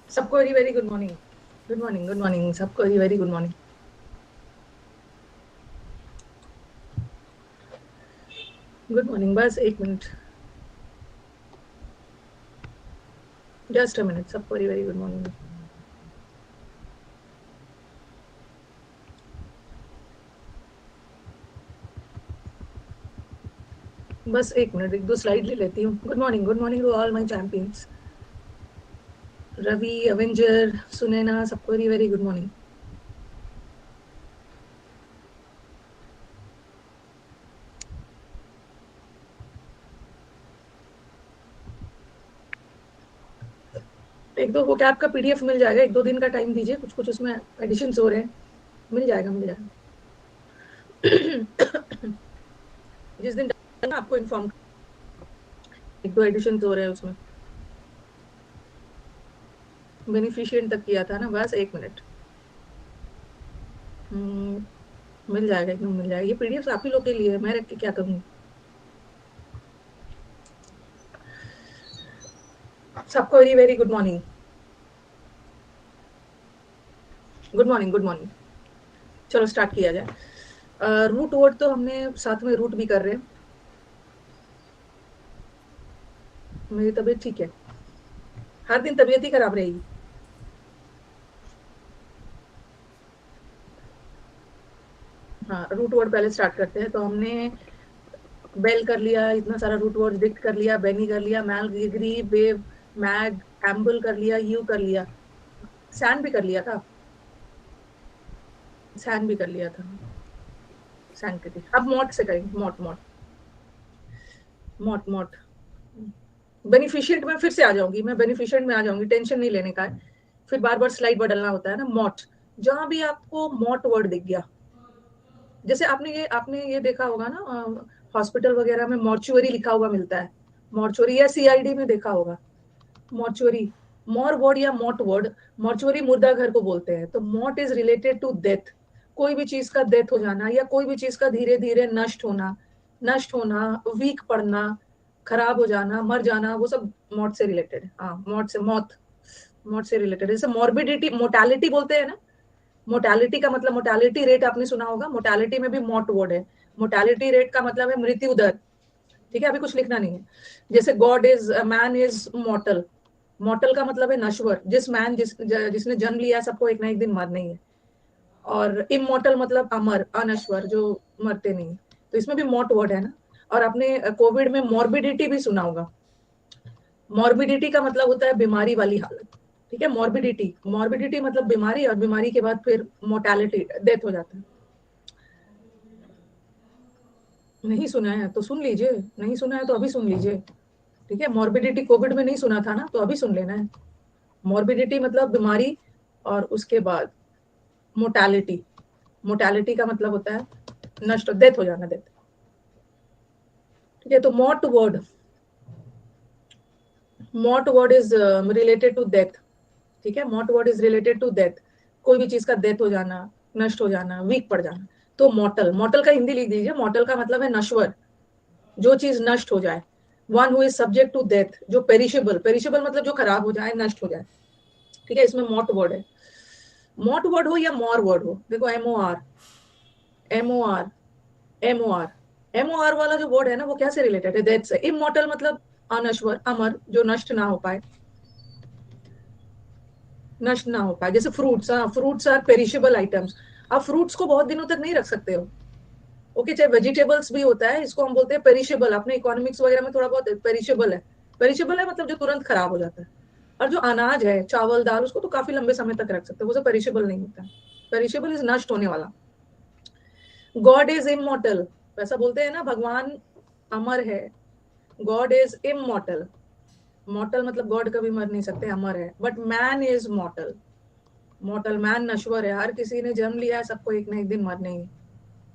सबको very very good morning. Good morning, good morning, सबको very very good morning. Good morning, बस एक minute, just a minute. सबको very very good morning. बस एक minute, एक दो स्लाइड ले लेती हूँ। Good morning to all my champions. Ravi, avenger, Sunaina, सबको वेरी वेरी गुड मॉर्निंग। एक दो वो कैब का पीडीएफ मिल जाएगा, एक दो दिन का टाइम दीजिए, कुछ कुछ उसमें एडिशन हो रहे हैं। मिल जाएगा, मिल जाएगा। जिस दिन डालना आपको इन्फॉर्म, एक दो एडिशन हो रहे हैं उसमें। बेनिफिशियंट तक किया था ना, बस एक मिनट। मिल जाएगा, एकदम मिल जाएगा। ये पीडीएफ आप ही लोग के लिए है, मैं रख के क्या करूंगी। सबको very very good morning. Good morning, good morning. चलो स्टार्ट किया जाए। रूट वर्ड तो हमने साथ में रूट भी कर रहे हैं। मेरी तबीयत ठीक है, हर दिन तबीयत ही खराब रहेगी। हाँ, रूट वर्ड पहले स्टार्ट करते हैं। तो हमने बेल कर लिया, इतना सारा रूट वर्ड डिक्ट कर लिया, बेनी कर लिया, मैल, गिगरी, वेव, मैग, एम्बल कर लिया, यू कर लिया, सैन भी कर लिया था। सैन भी कर लिया था। सैंक्टिटी। अब मॉट से करेंगे, मॉट मॉट मॉट मॉट। बेनिफिशियंट में फिर से आ जाऊंगी, मैं बेनिफिशियंट में आ जाऊंगी, टेंशन नहीं लेने का है। फिर बार बार स्लाइड बदलना होता है ना। मॉट, जहां भी आपको मॉट वर्ड दिख गया, जैसे आपने ये देखा होगा ना, हॉस्पिटल वगैरह में मॉर्चुअरी लिखा हुआ मिलता है। मॉर्चुअरी या सीआईडी में देखा होगा। मॉर्चुअरी, मॉर वर्ड या मॉट वर्ड। मॉर्चुअरी मुर्दा घर को बोलते हैं। तो मॉट इज रिलेटेड टू डेथ। कोई भी चीज का डेथ हो जाना, या कोई भी चीज का धीरे धीरे नष्ट होना, नष्ट होना, वीक पड़ना, खराब हो जाना, मर जाना, वो सब मौत से रिलेटेड है। हाँ, मौत से, मौत, मौत से रिलेटेड। जैसे मॉर्बिडिटी, मोर्टालिटी बोलते हैं ना। मोर्टालिटी का मतलब, मोर्टालिटी रेट आपने सुना होगा, मोर्टालिटी में भी मॉट वर्ड है। मोर्टालिटी रेट का मतलब है मृत्यु दर। ठीक है, अभी कुछ लिखना नहीं है। जैसे गॉड इज, मैन इज मॉर्टल। मॉर्टल का मतलब है नश्वर। जिसने जन्म लिया, सबको एक ना एक दिन मरना ही है। और इमोर्टल मतलब अमर, अनश्वर, जो मरते नहीं। तो इसमें भी मॉट वर्ड है ना। और आपने कोविड में मॉर्बिडिटी भी सुना होगा। मॉर्बिडिटी का मतलब होता है बीमारी वाली हालत। ठीक है, मॉर्बिडिटी, मॉर्बिडिटी मतलब बीमारी, और बीमारी के बाद फिर मोर्टालिटी, डेथ हो जाता है। नहीं सुना है तो सुन लीजिए, नहीं सुना है तो अभी सुन लीजिए। ठीक है, मॉर्बिडिटी कोविड में नहीं सुना था ना, तो अभी सुन लेना है। मॉर्बिडिटी मतलब बीमारी, और उसके बाद मोर्टालिटी। मोर्टालिटी का मतलब होता है नष्ट, डेथ हो जाना, डेथ। ठीक है, तो mort word, mort word is related to death. ठीक है, mort word is related to death. कोई भी चीज का डेथ हो जाना, नष्ट हो जाना, वीक पड़ जाना। तो मॉटल, मॉटल का हिंदी लिख दीजिए। मॉटल का मतलब है नश्वर, जो चीज नष्ट हो जाए। One who is subject to death, जो पेरिशेबल, पेरिशेबल मतलब जो खराब हो जाए, नष्ट हो जाए। ठीक है, इसमें मॉट वर्ड है। मॉट वर्ड हो या मॉर वर्ड हो, देखो MOR, MOR, MOR, MOR वाला जो वर्ड है ना, वो क्या से रिलेटेड है? डेथ से। इमोर्टल मतलब अनश्वर, अमर, जो नष्ट ना हो पाए, नष्ट ना हो पाए। जैसे फ्रूट्स, हाँ, फ्रूट्स आर पेरिशेबल आइटम्स। आप फ्रूट्स को बहुत दिनों तक नहीं रख सकते हो। ओके, चाहे वेजिटेबल्स भी होता है, इसको हम बोलते हैं पेरिशेबल। अपने इकोनॉमिक्स वगैरह में थोड़ा बहुत पेरिशेबल है। पेरिशेबल है मतलब जो तुरंत खराब हो जाता है। और जो अनाज है, चावल, दाल, उसको तो काफी लंबे समय तक रख सकते हो, वो सब पेरिशेबल नहीं होता है। पेरिशेबल इज नष्ट होने वाला। गॉड इज इमोर्टल, वैसा बोलते हैं ना, भगवान अमर है। God is immortal. मॉर्टल मतलब गॉड कभी मर नहीं सकते, अमर है। But man is मॉर्टल। मॉर्टल, मैन नश्वर है। हर किसी ने जन्म लिया है, सबको एक ना एक दिन मरना ही है।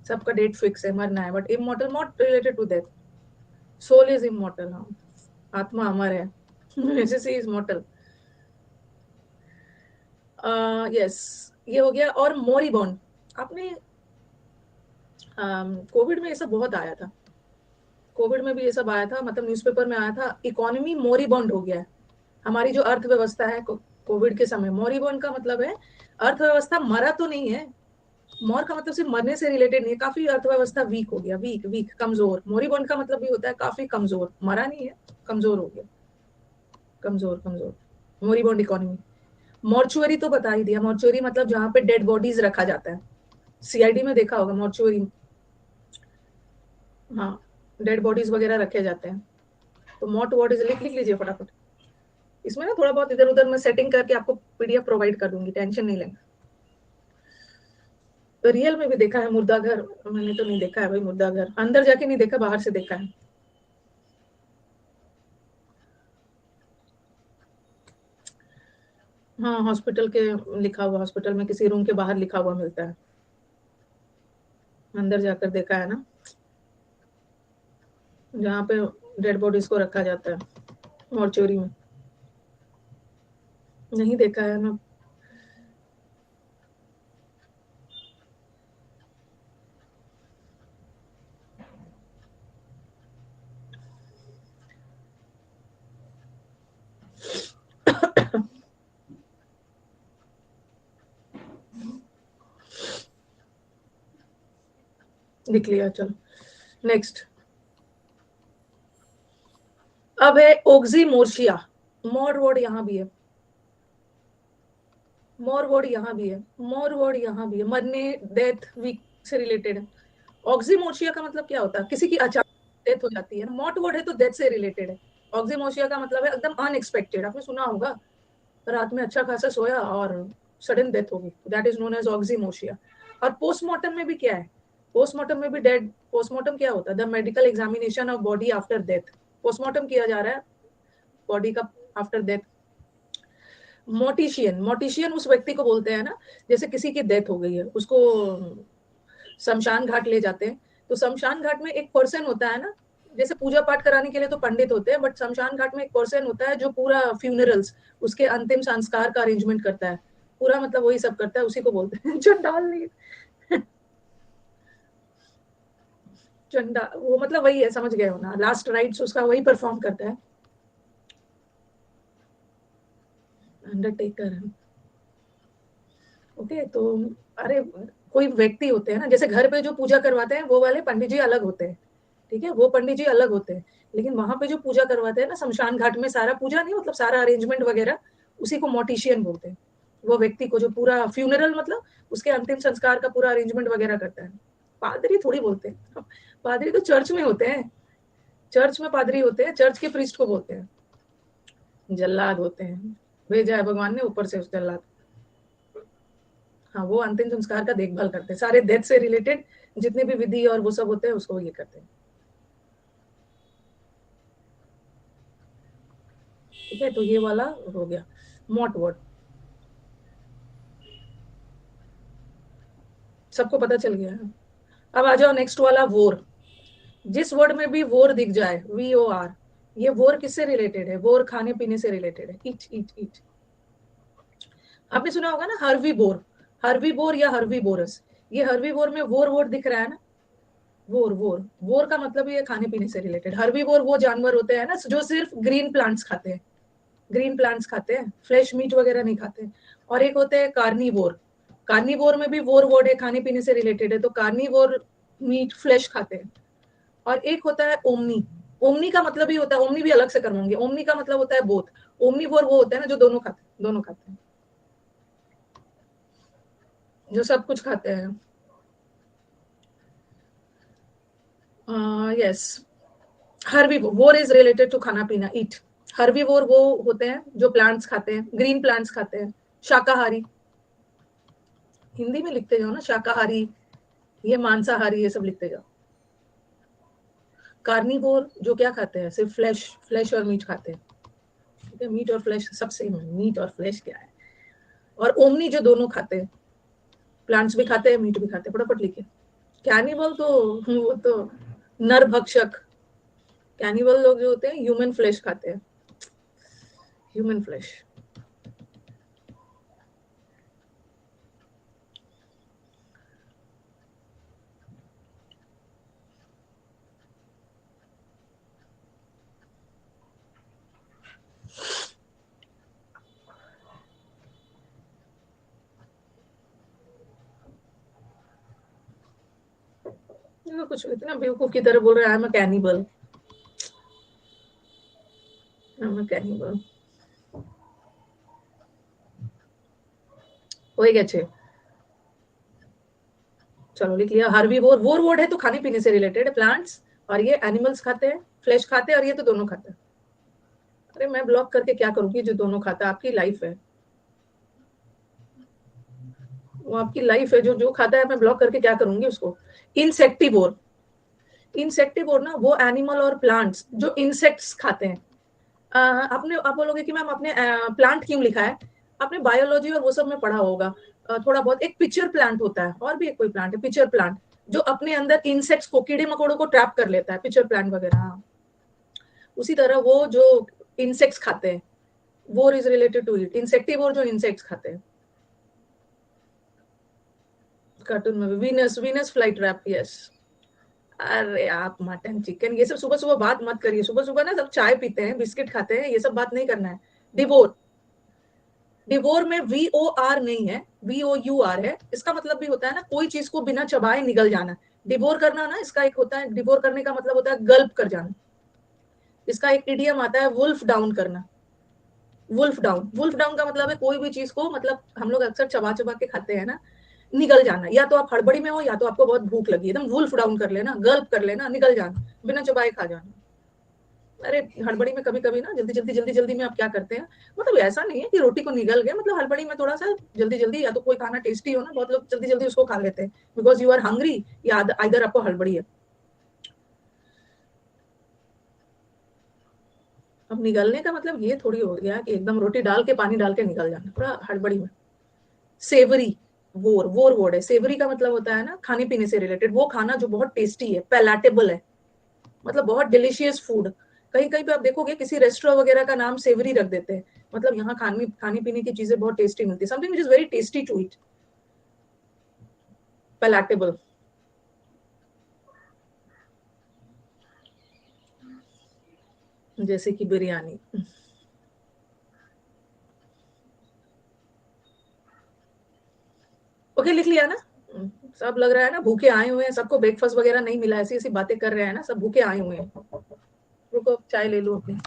सबका डेट फिक्स है, मरना है। But immortal not related to death. Soul is immortal, हाँ, आत्मा अमर है। जैसे इज मॉर्टल। यस, ये हो गया। और मोरिबॉन्ड, आपने कोविड में ये सब बहुत आया था। कोविड में भी ये सब आया था, मतलब न्यूज़पेपर में आया था, इकोनॉमी मोरिबॉन्ड हो गया है। हमारी जो अर्थव्यवस्था है, कोविड के समय मॉरिबॉन्ड का मतलब है अर्थव्यवस्था मरा तो नहीं है, मौर का मतलब सिर्फ मरने से रिलेटेड नहीं है, काफी अर्थव्यवस्था वीक हो गया, वीक वीक कमजोर। मोरिबॉन्ड का मतलब भी होता है काफी कमजोर, मरा नहीं है, कमजोर हो गया, कमजोर कमजोर, मोरिबॉन्ड इकोनॉमी। मॉर्चुअरी तो बता ही दिया, मॉर्चुअरी मतलब जहां पे डेड बॉडीज रखा जाता है, सीआईडी में देखा होगा मॉर्चुअरी, हाँ, डेड बॉडीज वगैरह रखे जाते हैं। तो मॉट वर्ड लिख लिख लीजिए फटाफट। इसमें ना थोड़ा बहुत इधर उधर मैं सेटिंग करके आपको पीडीएफ प्रोवाइड कर दूंगी, टेंशन नहीं लेना। तो रियल में भी देखा है मुर्दा घर, मैंने तो नहीं देखा है भाई मुर्दा घर, अंदर जाके नहीं देखा, बाहर से देखा है। हाँ, हॉस्पिटल के लिखा हुआ, हॉस्पिटल में किसी रूम के बाहर लिखा हुआ मिलता है, अंदर जाकर देखा है ना, जहाँ पे डेड बॉडीज को रखा जाता है मॉर्चुरी में। नहीं देखा है ना। लिख लिया, चलो नेक्स्ट। अब है ओक्सीमोर्शिया, मोर वर्ड यहाँ भी है, मोर वर्ड यहाँ भी है, मोर वर्ड यहाँ भी है, मरने डेथ वीक से रिलेटेड है। ऑक्सीमोर्शिया का मतलब क्या होता है, किसी की अचानक डेथ हो जाती है ना, मॉट वर्ड है तो डेथ से रिलेटेड है। ऑक्सीमोर्शिया का मतलब है एकदम अनएक्सपेक्टेड, आपने सुना होगा, रात में अच्छा खासा सोया और सडन डेथ हो गई, दैट इज नोन एज ऑक्सीमोर्शिया। और पोस्टमार्टम में भी क्या है, पोस्टमार्टम में भी डेड, पोस्टमार्टम क्या होता है, the medical examination of body after death, postmortem किया जा रहा है बॉडी का आफ्टर डेथ। मोटिशियन, मोटिशियन उस व्यक्ति को बोलते हैं ना, जैसे किसी की डेथ हो गई है, उसको शमशान घाट ले जाते हैं, तो शमशान घाट में एक पर्सन होता है ना, जैसे पूजा पाठ कराने के लिए तो पंडित होते हैं, बट शमशान घाट में एक पर्सन होता है जो पूरा फ्यूनरल्स, उसके अंतिम संस्कार का अरेंजमेंट करता है, पूरा मतलब वही सब करता है, उसी को बोलते हैं चंडाल। नहीं, चंडा वो मतलब वही है, समझ गए हो ना, लास्ट राइट्स उसका वही परफॉर्म करता है, अंडरटेकर। ओके, तो अरे कोई व्यक्ति होते हैं ना, जैसे घर पे जो पूजा करवाते हैं वो वाले पंडित जी अलग होते हैं, ठीक है, वो पंडित जी अलग होते हैं, लेकिन वहां पे जो पूजा करवाते हैं ना शमशान घाट में, सारा पूजा नहीं मतलब सारा अरेंजमेंट वगैरह, उसी को मोटिशियन बोलते हैं। वो व्यक्ति को जो पूरा फ्यूनरल मतलब उसके अंतिम संस्कार का पूरा अरेंजमेंट वगैरह करता है। पादरी थोड़ी बोलते हैं, पादरी तो चर्च में होते हैं, चर्च में पादरी होते हैं, चर्च के प्रीस्ट को बोलते हैं, जल्लाद होते हैं, भेजा है भगवान ने ऊपर से उस जल्लाद। हाँ, वो अंतिम संस्कार का देखभाल करते हैं, सारे डेथ से रिलेटेड जितने भी विधि और वो सब होते हैं उसको ये करते हैं। ठीक है, तो ये वाला हो गया मॉट वर्ड, सबको पता चल गया है। अब आ जाओ नेक्स्ट वाला, वोर। जिस वर्ड में भी वोर दिख जाए, VOR, ये वोर किससे रिलेटेड है, वोर खाने पीने से रिलेटेड है, ईट ईट ईट। आपने सुना होगा ना हर्वी बोर, हर्वी बोर या हर्वी बोरस, ये हर्वी बोर में वोर वोर दिख रहा है ना, वोर वोर, वोर का मतलब ये खाने पीने से रिलेटेड। हर्वी बोर वो जानवर होते हैं ना जो सिर्फ ग्रीन प्लांट्स खाते हैं, ग्रीन प्लांट्स खाते हैं, फ्रेश मीट वगैरह नहीं खाते। और एक होते हैं कार्निवोर, कार्निवोर में भी वोर वर्ड है, खाने पीने से रिलेटेड है, तो कार्निवोर मीट फ्लेश खाते हैं। और एक होता है ओमनी, ओमनी का मतलब ही होता है, ओमनी भी अलग से करवाऊंगी, ओमनी का मतलब होता है बोथ, ओमनीवोर वो होता है ना जो दोनों खाते हैं, दोनों खाते हैं, जो सब कुछ खाते हैं। Yes, herbivore is related to खाना पीना, ईट। हर्बीवोर वो होते हैं जो प्लांट्स खाते हैं, ग्रीन प्लांट्स खाते हैं, शाकाहारी, हिंदी में लिखते जाओ ना, शाकाहारी, ये मांसाहारी, ये सब लिखते जाओ। कार्निवोर जो क्या खाते हैं, सिर्फ फ्लैश, फ्लैश और मीट खाते हैं, ठीक है, मीट और फ्लैश सब सेम है, मीट और फ्लैश क्या है। और ओमनी जो दोनों खाते हैं, प्लांट्स भी खाते हैं मीट भी खाते हैं, फटाफट लिखिए। कैनिबल तो वो तो नर भक्षक, कैनिबल लोग जो होते हैं ह्यूमन फ्लैश खाते हैं, ह्यूमन फ्लैश। कुछ इतना बेवकूफ की तरह बोल रहे हैं I am a cannibal, I am a cannibal. हो गया 6। चलो लिख लिया। हार्बीवोर, वोर वर्ड है तो खाने पीने से रिलेटेड है, प्लांट्स, और ये एनिमल्स खाते हैं, फ्लैश खाते हैं, और ये तो दोनों खाते हैं। अरे मैं ब्लॉक करके क्या करूंगी, जो दोनों खाता है, आपकी लाइफ है वो, आपकी लाइफ है, जो जो खाता है मैं ब्लॉक करके क्या करूंगी उसको। इंसेक्टिवोर, इंसेक्टिवोर ना वो एनिमल और प्लांट्स जो इंसेक्ट्स खाते हैं। आपने, आप बोलोगे कि मैम आपने प्लांट क्यों लिखा है, आपने बायोलॉजी और वो सब में पढ़ा होगा थोड़ा बहुत। एक पिक्चर प्लांट होता है, और भी एक कोई प्लांट है पिक्चर प्लांट, जो अपने अंदर इंसेक्ट्स को, कीड़े मकोड़ों को ट्रैप कर लेता है, पिक्चर प्लांट वगैरह। हाँ। उसी तरह वो जो इंसेक्ट्स खाते हैं, वो इज रिलेटेड टू इट, इंसेक्टिवोर जो इंसेक्ट्स खाते हैं। कार्टून में Venus, Venus fly trap, yes. अरे आप मटन चिकन ये सब सुबह सुबह बात मत करिए, सुबह सुबह ना सब चाय पीते हैं, बिस्किट खाते हैं, ये सब बात नहीं करना है। डिवोर, डिवोर में वी ओ आर नहीं है, वी ओ यू आर है। इसका मतलब भी होता है ना कोई चीज को बिना चबाए निगल जाना। डिवोर करना ना, इसका एक होता है, डिवोर करने का मतलब होता है गल्प कर जाना। इसका एक इडियम आता है वुल्फ डाउन करना। वुल्फ डाउन, वुल्फ डाउन का मतलब है कोई भी चीज को, मतलब हम लोग अक्सर चबा चबा के खाते हैं ना, निगल जाना। या तो आप हड़बड़ी में हो, या तो आपको बहुत भूख लगी, एकदम वुल्फ डाउन कर लेना, गल्प कर लेना, निगल जाना, बिना चबाए खा जाना। अरे हड़बड़ी में कभी कभी ना जल्दी जल्दी में आप क्या करते हैं, मतलब ऐसा नहीं है कि रोटी को निगल गए, मतलब हड़बड़ी में थोड़ा सा जल्दी जल्दी, या तो कोई खाना टेस्टी हो ना, बहुत लोग जल्दी जल्दी उसको खा लेते हैं बिकॉज यू आर हंग्री, या इधर आपको हड़बड़ी है। अब निगलने का मतलब ये थोड़ी हो गया कि एकदम रोटी डाल के पानी डाल के निकल जाना, थोड़ा हड़बड़ी में। सेवरी, वोर, वोर वर्ड है। सेवरी का मतलब होता है ना खाने पीने से रिलेटेड, वो खाना जो बहुत टेस्टी है, पैलाटेबल है, मतलब बहुत डिलीशियस फूड। कहीं कहीं पे आप देखोगे किसी रेस्टोरेंट वगैरह का नाम सेवरी रख देते हैं, मतलब यहाँ खाने खाने पीने की चीजें बहुत टेस्टी मिलती है, something which is very tasty to eat, palatable. जैसे कि बिरयानी। ओके लिख लिया ना। सब लग रहा है ना भूखे आए हुए हैं, सबको ब्रेकफास्ट वगैरह नहीं मिला, ऐसी ऐसी बातें कर रहे हैं ना, सब भूखे आए हुए हैं। रुको चाय ले लो अपनी।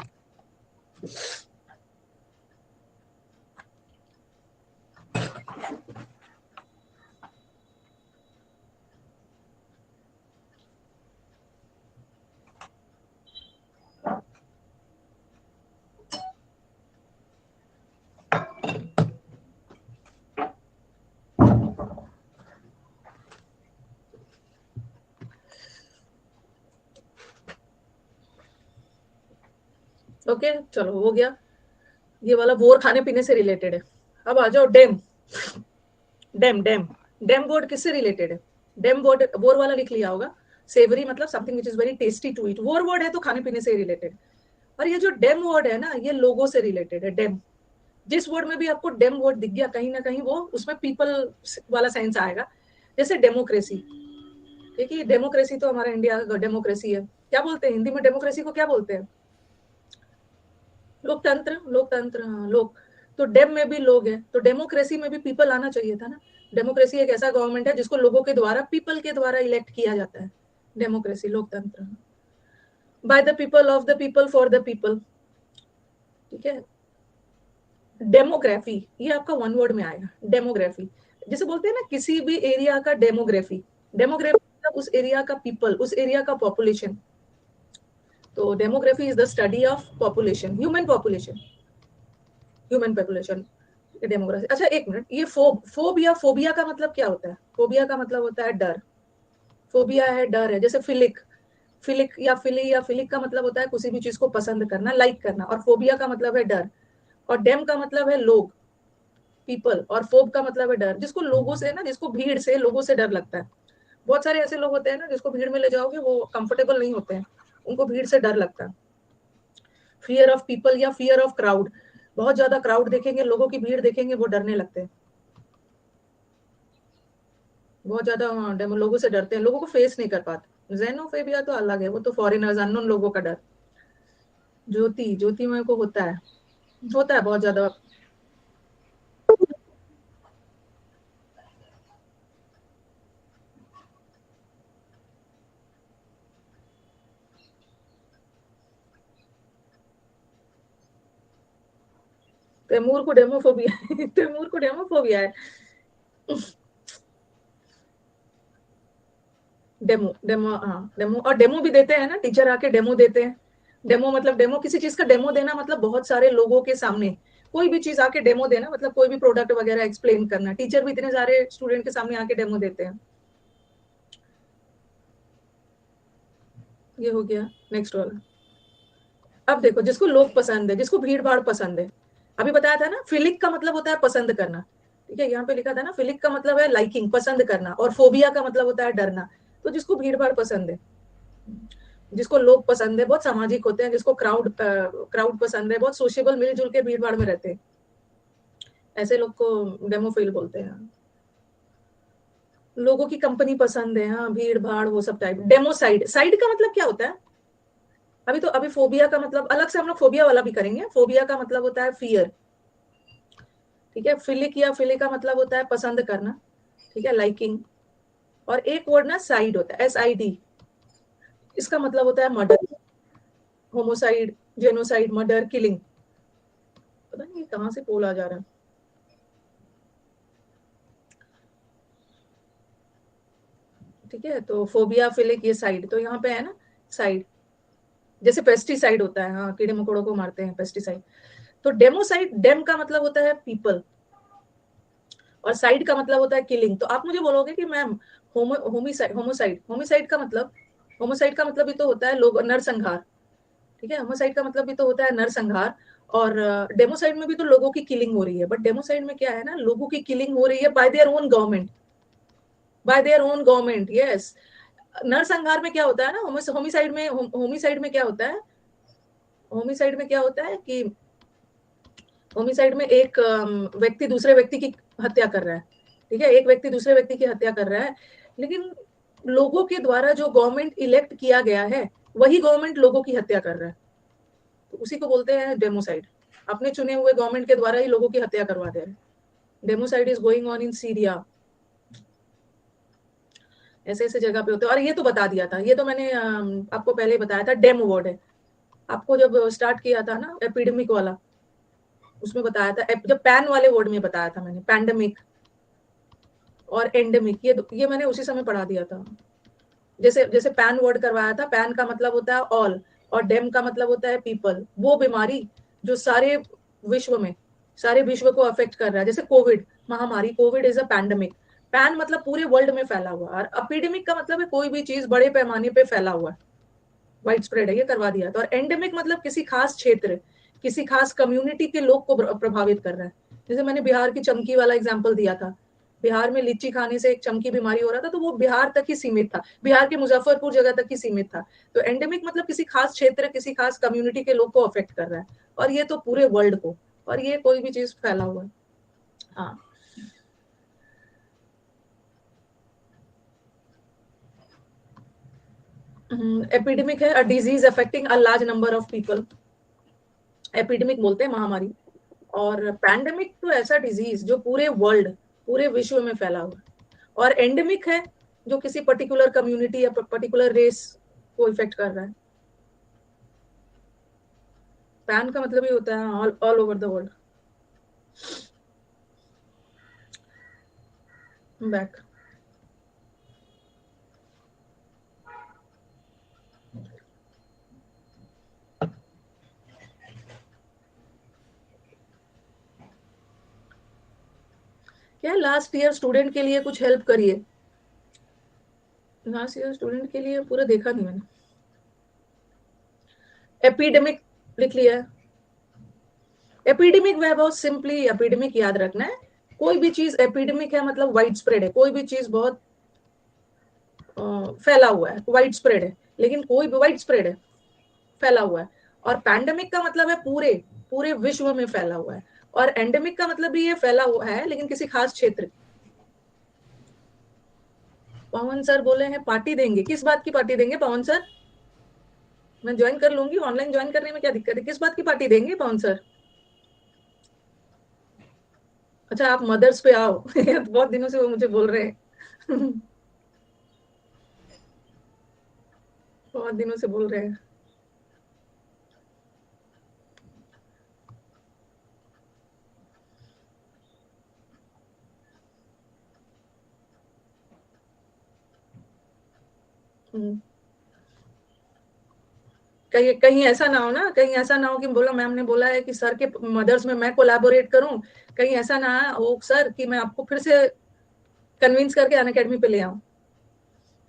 ओके चलो हो गया, ये वाला वोर खाने पीने से रिलेटेड है। अब आ जाओ डेम। डेम डेम, डेम वर्ड किससे रिलेटेड है। डेम वर्ड, वोर वाला लिख लिया होगा। सेवरी मतलब something which is very tasty to eat, vore word है तो खाने पीने से रिलेटेड। और ये जो डेम वर्ड है ना, ये लोगों से रिलेटेड है। डेम, जिस वर्ड में भी आपको डेम वर्ड दिख गया कहीं ना कहीं, वो उसमें पीपल वाला सेंस आएगा। जैसे डेमोक्रेसी, देखिए डेमोक्रेसी तो हमारा इंडिया का डेमोक्रेसी है, क्या बोलते हैं हिंदी में डेमोक्रेसी को, क्या बोलते हैं, लोकतंत्र, लोकतंत्र, हाँ लोक। तो डेम में भी लोग हैं, तो डेमोक्रेसी में भी पीपल आना चाहिए था ना। डेमोक्रेसी एक ऐसा गवर्नमेंट है जिसको लोगों के द्वारा, पीपल के द्वारा इलेक्ट किया जाता है। डेमोक्रेसी, लोकतंत्र, by the people, of the people, for the people. ठीक है। डेमोग्राफी, ये आपका वन वर्ड में आएगा, डेमोग्राफी। जैसे बोलते हैं ना किसी भी एरिया का डेमोग्राफी, डेमोग्राफी मतलब उस एरिया का पीपल, उस एरिया का पॉपुलेशन। तो demography is the study of population, human population, human population, demography. अच्छा एक मिनट, ये फोबिया, फोबिया का मतलब क्या होता है, फोबिया का मतलब होता है डर। फोबिया है डर है, जैसे फिलिक, फिलिक या फिली या फिलिक का मतलब होता है किसी भी चीज को पसंद करना, लाइक करना, और फोबिया का मतलब है डर। और डेम का मतलब है लोग, पीपल, और फोब का मतलब है डर, जिसको लोगों से ना, जिसको भीड़ से, लोगों से डर लगता है। बहुत सारे ऐसे लोग होते हैं ना जिसको भीड़ में ले जाओगे वो कंफर्टेबल नहीं होते हैं, उनको भीड़ से डर लगता है। फियर ऑफ पीपल या फियर ऑफ क्राउड, बहुत ज्यादा क्राउड देखेंगे, लोगों की भीड़ देखेंगे, वो डरने लगते हैं, बहुत ज्यादा डेमो लोगों से डरते हैं, लोगों को फेस नहीं कर पाते। जेनोफेबिया तो अलग है, वो तो फॉरेनर्स, अननोन लोगों का डर। ज्योति, ज्योतिमय को होता है बहुत ज्यादा। तैमूर को डेमोफोबिया है। तैमूर को डेमोफोबिया है। डेमो डेमो हाँ डेमो, और डेमो भी देते हैं ना, टीचर आके डेमो देते हैं। डेमो मतलब डेमो, किसी चीज का डेमो देना मतलब बहुत सारे लोगों के सामने कोई भी चीज आके डेमो देना, मतलब कोई भी प्रोडक्ट वगैरह एक्सप्लेन करना। टीचर भी इतने सारे स्टूडेंट के सामने आके डेमो देते हैं। ये हो गया। नेक्स्ट वाला। अब देखो, जिसको लोग पसंद है, जिसको भीड़ भाड़ पसंद है, अभी बताया था ना, फिलिक का मतलब होता है पसंद करना। ठीक है, यहाँ पे लिखा था ना, फिलिक का मतलब है लाइकिंग, पसंद करना, और फोबिया का मतलब होता है डरना। तो जिसको भीड़ भाड़ पसंद है, जिसको लोग पसंद है, बहुत सामाजिक होते हैं, जिसको क्राउड पसंद है, बहुत सोशेबल, मिलजुल के भीड़ भाड़ में रहते हैं, ऐसे लोग को डेमोफिल बोलते हैं। लोगों की कंपनी पसंद है, हाँ, भीड़ भाड़ वो सब टाइप। डेमोसाइड, साइड का मतलब क्या होता है? अभी फोबिया का मतलब अलग से हम लोग फोबिया वाला भी करेंगे। फोबिया का मतलब होता है फियर। ठीक है, फिलिक या फिलिक का मतलब होता है पसंद करना। ठीक है, लाइकिंग। और एक वर्ड ना साइड होता है, SID, इसका मतलब होता है murder, homicide, genocide, murder, killing. पता नहीं कहाँ से पोल आ जा रहा है। ठीक है, तो फोबिया, फिलिक, ये साइड, तो यहाँ पे है ना साइड। जैसे पेस्टिसाइड होता है, हाँ, कीड़े मकोड़ों को मारते हैं, पेस्टिसाइड। तो डेमोसाइड, डेम का मतलब होता है पीपल, और साइड का मतलब होता है किलिंग। तो आप मुझे बोलोगे कि मैम, होमिसाइड, होमोसाइड, होमिसाइड का मतलब, होमोसाइड का मतलब भी तो होता है लोग नरसंहार। ठीक है, होमोसाइड का मतलब भी तो होता है नरसंहार। और डेमोसाइड में भी तो लोगों की किलिंग हो रही है, बट डेमोसाइड में क्या है ना, लोगों की किलिंग हो रही है bye their own government, bye their own government, yes. नरसंहार में क्या होता है ना, होमिसाइड में, होमिसाइड में क्या होता है, होमिसाइड में क्या होता है कि होमिसाइड में एक व्यक्ति दूसरे व्यक्ति की हत्या कर रहा है। ठीक है, एक व्यक्ति दूसरे व्यक्ति की हत्या कर रहा है, लेकिन लोगों के द्वारा जो गवर्नमेंट इलेक्ट किया गया है, वही गवर्नमेंट लोगों की हत्या कर रहा है, तो उसी को बोलते हैं डेमोसाइड। अपने चुने हुए गवर्नमेंट के द्वारा ही लोगों की हत्या करवा दे रहे हैं। Democide is going on in Syria. ऐसे ऐसे जगह पे होते हैं। और ये तो बता दिया था, ये तो मैंने आपको पहले ही बताया था, डेमो वर्ड है। आपको जब स्टार्ट किया था ना एपिडेमिक वाला, उसमें बताया था, जब पैन वाले वर्ड में बताया था मैंने, पैंडेमिक और एंडेमिक, ये मैंने उसी समय पढ़ा दिया था। जैसे जैसे पैन वर्ड करवाया था, पैन का मतलब होता है ऑल, और डेम का मतलब होता है पीपल, वो बीमारी जो सारे विश्व में, सारे विश्व को अफेक्ट कर रहा है, जैसे कोविड महामारी, Covid is a pandemic. Pan मतलब पूरे वर्ल्ड में फैला हुआ, और एपिडेमिक का मतलब है कोई भी चीज बड़े पैमाने पे फैला हुआ है, वाइड स्प्रेड है, ये करवा दिया था। और एंडेमिक मतलब किसी खास क्षेत्र, किसी खास कम्युनिटी के लोग को प्रभावित कर रहा है। जैसे मैंने बिहार की चमकी वाला एग्जाम्पल दिया था, बिहार में लीची खाने से एक चमकी बीमारी हो रहा था, तो वो बिहार तक ही सीमित था, बिहार के मुजफ्फरपुर जगह तक ही सीमित था। तो एंडेमिक मतलब किसी खास क्षेत्र, किसी खास कम्युनिटी के लोग को अफेक्ट कर रहा है, और ये तो पूरे वर्ल्ड को, और ये कोई भी चीज फैला हुआ है। हाँ, एपिडेमिक है, a disease affecting a large number of people, epidemic बोलते हैं महामारी। और पैंडेमिक तो ऐसा डिजीज जो पूरे वर्ल्ड, पूरे विश्व में फैला हुआ है। और एंडेमिक है जो किसी पर्टिकुलर कम्युनिटी या पर्टिकुलर रेस को इफेक्ट कर रहा है। पैन का मतलब ही होता है all over the world. Back. क्या लास्ट ईयर स्टूडेंट के लिए कुछ हेल्प करिए? लास्ट ईयर स्टूडेंट के लिए पूरा देखा नहीं मैंने। एपिडेमिक लिख लिया है। एपिडेमिक वैभव, सिंपली एपिडेमिक याद रखना है। कोई भी चीज एपिडेमिक है मतलब वाइड स्प्रेड है, कोई भी चीज बहुत फैला हुआ है, वाइड स्प्रेड है। लेकिन कोई भी वाइड स्प्रेड है, फैला हुआ है। और पैंडेमिक का मतलब है पूरे पूरे विश्व में फैला हुआ है। और एंडेमिक का मतलब भी ये फैला हुआ है लेकिन किसी खास क्षेत्र। पवन सर बोले हैं पार्टी देंगे, किस बात की पार्टी देंगे पवन सर? मैं ज्वाइन कर लूंगी, ऑनलाइन ज्वाइन करने में क्या दिक्कत है, किस बात की पार्टी देंगे पवन सर? अच्छा, आप मदर्स पे आओ। बहुत दिनों से वो मुझे बोल रहे हैं। बहुत दिनों से बोल रहे हैं। कहीं कहीं ऐसा ना हो ना, कहीं ऐसा ना हो कि बोला मैम ने बोला है कि सर के मदर्स में मैं कोलैबोरेट करूं, कहीं ऐसा ना हो सर कि मैं आपको फिर से कन्विंस करके अन अकेडमी पे ले आऊं,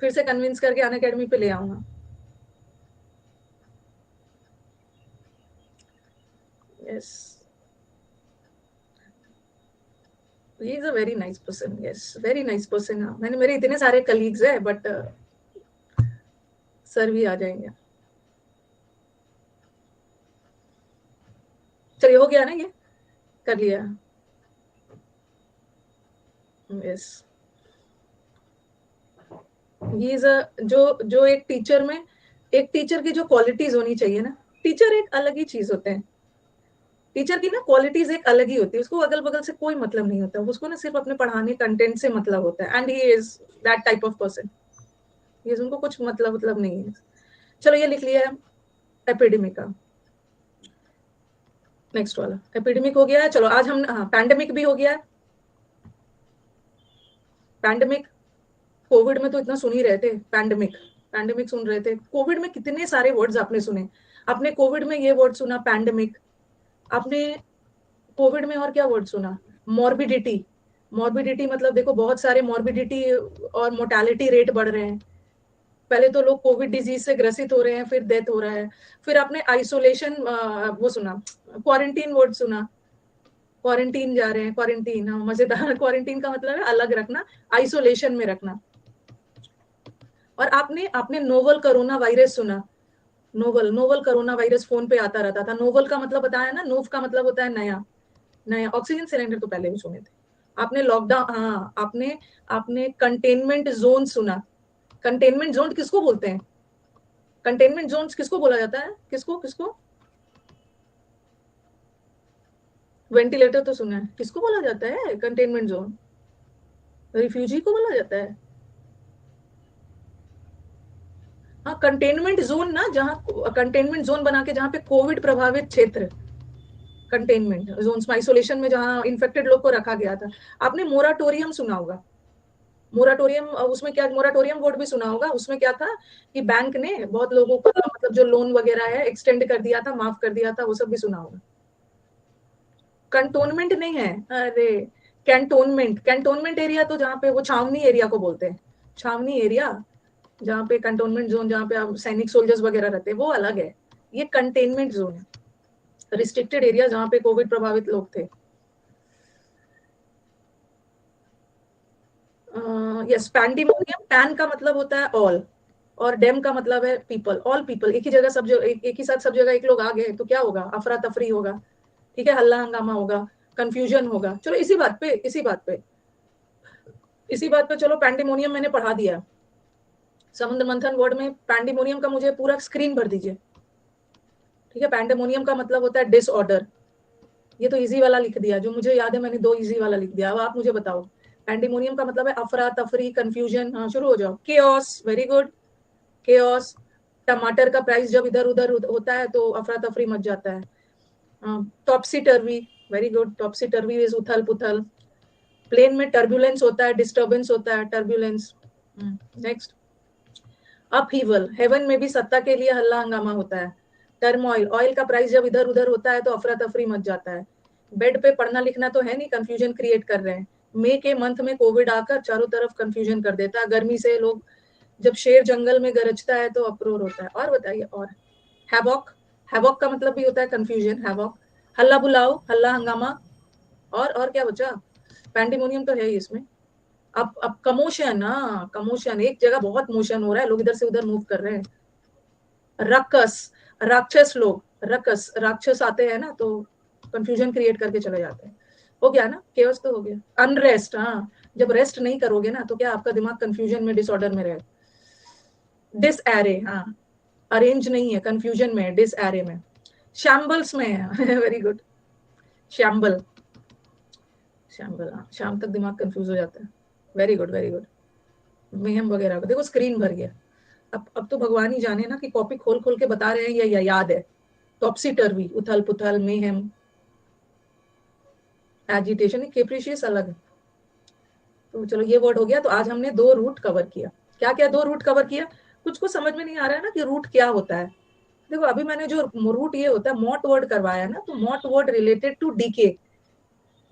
फिर से कन्विंस करके अन अकेडमी पे ले आऊंगा। Yes, he is a very nice person, yes very nice person. मैंने, मेरे इतने सारे कलीग्स है बट सर भी आ जाएंगे। चलिए हो गया ना ये, कर लिया। यस, ही इज अ, जो एक टीचर में, एक टीचर की जो क्वालिटीज होनी चाहिए ना, टीचर एक अलग ही चीज होते हैं। टीचर की ना क्वालिटीज एक अलग ही होती है, उसको अगल बगल से कोई मतलब नहीं होता, उसको ना सिर्फ अपने पढ़ाने कंटेंट से मतलब होता है, and he is that type of person. ये उनको कुछ मतलब नहीं है। चलो ये लिख लिया है एपिडेमिक का। नेक्स्ट वाला एपिडेमिक हो गया है। चलो आज हम, हाँ पैंडेमिक भी हो गया है। पैंडेमिक, कोविड में तो इतना सुन ही रहे थे, पैंडेमिक, पैंडेमिक सुन रहे थे। कोविड में कितने सारे वर्ड्स आपने सुने, आपने कोविड में ये वर्ड सुना पैंडेमिक, आपने कोविड में और क्या वर्ड सुना, मॉर्बिडिटी। मॉर्बिडिटी मतलब देखो बहुत सारे मॉर्बिडिटी और मोर्टेलिटी रेट बढ़ रहे हैं। पहले तो लोग कोविड डिजीज से ग्रसित हो रहे हैं, फिर डेथ हो रहा है। फिर आपने आइसोलेशन वो सुना, क्वारंटीन वर्ड सुना, क्वारंटीन जा रहे हैं, क्वारंटीन, हाँ मजेदार। क्वारंटीन का मतलब है अलग रखना, आइसोलेशन में रखना। और आपने आपने नोवल कोरोना वायरस सुना, novel, novel corona virus phone पे आता रहता था। नोवल का मतलब बताया ना, नोव का मतलब होता है नया, नया। ऑक्सीजन सिलेंडर तो पहले भी सुने थे आपने। लॉकडाउन, हाँ आपने, आपने कंटेनमेंट जोन सुना। कंटेनमेंट जोन किसको बोलते हैं, कंटेनमेंट जोन किसको बोला जाता है, किसको किसको, वेंटिलेटर तो सुना है, किसको बोला जाता है कंटेनमेंट जोन, रिफ्यूजी को बोला जाता है। हाँ कंटेनमेंट जोन ना, जहाँ कंटेनमेंट जोन बना के जहाँ पे कोविड प्रभावित क्षेत्र, कंटेनमेंट जोन में, आइसोलेशन में जहाँ इन्फेक्टेड लोग को रखा गया था। आपने मोराटोरियम सुना होगा, मोराटोरियम, उसमें क्या, मोराटोरियम वर्ड भी सुना होगा। उसमें क्या था कि बैंक ने बहुत लोगों का मतलब जो लोन वगैरह है एक्सटेंड कर दिया था, माफ कर दिया था, वो सब भी सुना होगा। कंटोनमेंट नहीं है, अरे कैंटोनमेंट, कैंटोनमेंट एरिया तो जहाँ पे वो छावनी एरिया को बोलते हैं, छावनी एरिया, जहाँ पे कंटोनमेंट जोन, जहाँ पे आप सैनिक सोल्जर्स वगैरह रहते हैं, वो अलग है। ये कंटेनमेंट जोन है, रिस्ट्रिक्टेड एरिया जहाँ पे कोविड प्रभावित लोग थे। यस, पैंडेमोनियम, पैन का मतलब होता है ऑल, और डेम का मतलब है पीपल, ऑल पीपल। एक ही जगह सब जगह, एक ही साथ सब जगह एक लोग आ गए तो क्या होगा, अफरा तफरी होगा, ठीक है, हल्ला हंगामा होगा, कंफ्यूजन होगा। चलो इसी बात पे, इसी बात पे, इसी बात पे चलो, पैंडेमोनियम मैंने पढ़ा दिया। समुद्र मंथन वर्ड में पैंडेमोनियम का मुझे पूरा स्क्रीन भर दीजिए, ठीक है। पैंडेमोनियम का मतलब होता है डिसऑर्डर। ये तो इजी वाला लिख दिया, जो मुझे याद है मैंने दो इजी वाला लिख दिया। अब आप मुझे बताओ, पैंडेमोनियम का मतलब है अफरा तफरी, कंफ्यूजन। हाँ शुरू हो जाओ, केओस, वेरी गुड, केओस। टमाटर का प्राइस जब इधर उधर होता है तो अफरा तफरी मच जाता है। Topsy turvy, very good, topsy turvy is उथल पुथल। प्लेन में टर्बुलेंस होता है, डिस्टर्बेंस होता है, टर्बुलेंस। नेक्स्ट, अपहीवल, हेवन में भी सत्ता के लिए हल्ला हंगामा होता है। टर्मोइल, ऑयल का प्राइस जब इधर उधर होता है तो अफरा तफरी मच जाता है। बेड पे पढ़ना लिखना तो है नहीं, कंफ्यूजन क्रिएट कर रहे हैं। मई के मंथ में कोविड आकर चारों तरफ कंफ्यूजन कर देता है, गर्मी से लोग, जब शेर जंगल में गरजता है तो अप्रोर होता है। और बताइए, और हैवॉक, हैवॉक का मतलब भी होता है कंफ्यूजन, हैवॉक, हल्ला बुलाओ, हल्ला हंगामा। और क्या बचा, पैंडेमोनियम तो है ही इसमें। अब कमोशन, हाँ कमोशन, एक जगह बहुत मोशन हो रहा है, लोग इधर से उधर मूव कर रहे हैं। रक्कस, राक्षस लोग, रक्कस, राक्षस आते हैं ना तो कंफ्यूजन क्रिएट करके चले जाते हैं। हो गया ना, केओस तो हो गया। अनरेस्ट, हाँ जब रेस्ट नहीं करोगे ना तो क्या आपका दिमाग कंफ्यूजन में, डिसऑर्डर में रहेगा। डिस एरे, हाँ अरेंज नहीं है, कंफ्यूजन में है, डिस एरे में, शैम्बल्स में है। वेरी गुड, शैम्बल, शैम्बल, हाँ शाम तक दिमाग कंफ्यूज हो जाता है। Very good, very good. Mayhem वगैरह का देखो स्क्रीन भर गया। अब तो भगवान ही जाने ना कि कॉपी खोल खोल के बता रहे हैं या याद है। टॉपसी टर्वी, उथल पुथल, मेहम, एजिटेशन, केप्रिशियस अलग है। तो चलो ये वर्ड हो गया। तो आज हमने दो रूट कवर किया। क्या क्या दो रूट कवर किया, कुछ को समझ में नहीं आ रहा है ना कि रूट क्या होता है। देखो अभी मैंने जो रूट ये होता है मॉट वर्ड करवाया ना, तो mort word related to decay,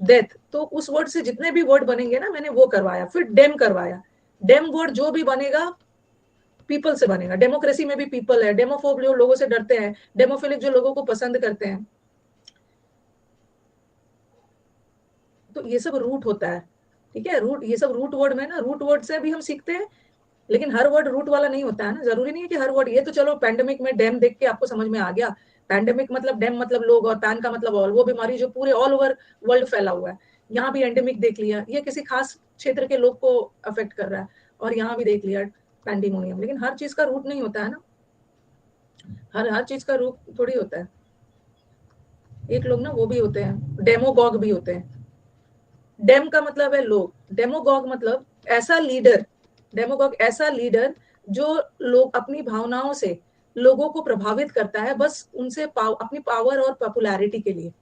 death, तो उस वर्ड से जितने भी वर्ड बनेंगे ना मैंने वो करवाया। फिर डेम करवाया। डेम वर्ड जो भी बनेगा पीपल से बनेगा। डेमोक्रेसी में भी पीपल है। डेमोफोब जो लोगों से डरते हैं, डेमोफिलिक जो लोगों को पसंद करते हैं, तो ये सब रूट होता है। ठीक है, रूट, ये सब रूट वर्ड में ना, रूट वर्ड से भी हम सीखते हैं, लेकिन हर वर्ड रूट वाला नहीं होता है ना। जरूरी नहीं है कि हर वर्ड, ये तो चलो पैंडेमिक में डैम देख के आपको समझ में आ गया। पैंडेमिक मतलब डैम मतलब लोग, और पैन का मतलब ऑल, वो बीमारी जो पूरे ऑल ओवर वर्ल्ड फैला हुआ है। यहाँ भी एंडेमिक देख लिया, ये किसी खास क्षेत्र के लोग को अफेक्ट कर रहा है, और यहाँ भी देख लिया पैंडेमोनियम। लेकिन हर चीज का रूट नहीं होता है ना, हर चीज का रूट थोड़ी होता है। एक लोग ना वो भी होते हैं, डेमोगॉग भी होते हैं। डेम का मतलब है लोग, डेमोगॉग मतलब ऐसा लीडर, डेमोगॉग ऐसा लीडर जो लोग अपनी भावनाओं से लोगों को प्रभावित करता है, बस उनसे अपनी पावर और पॉपुलैरिटी के लिए,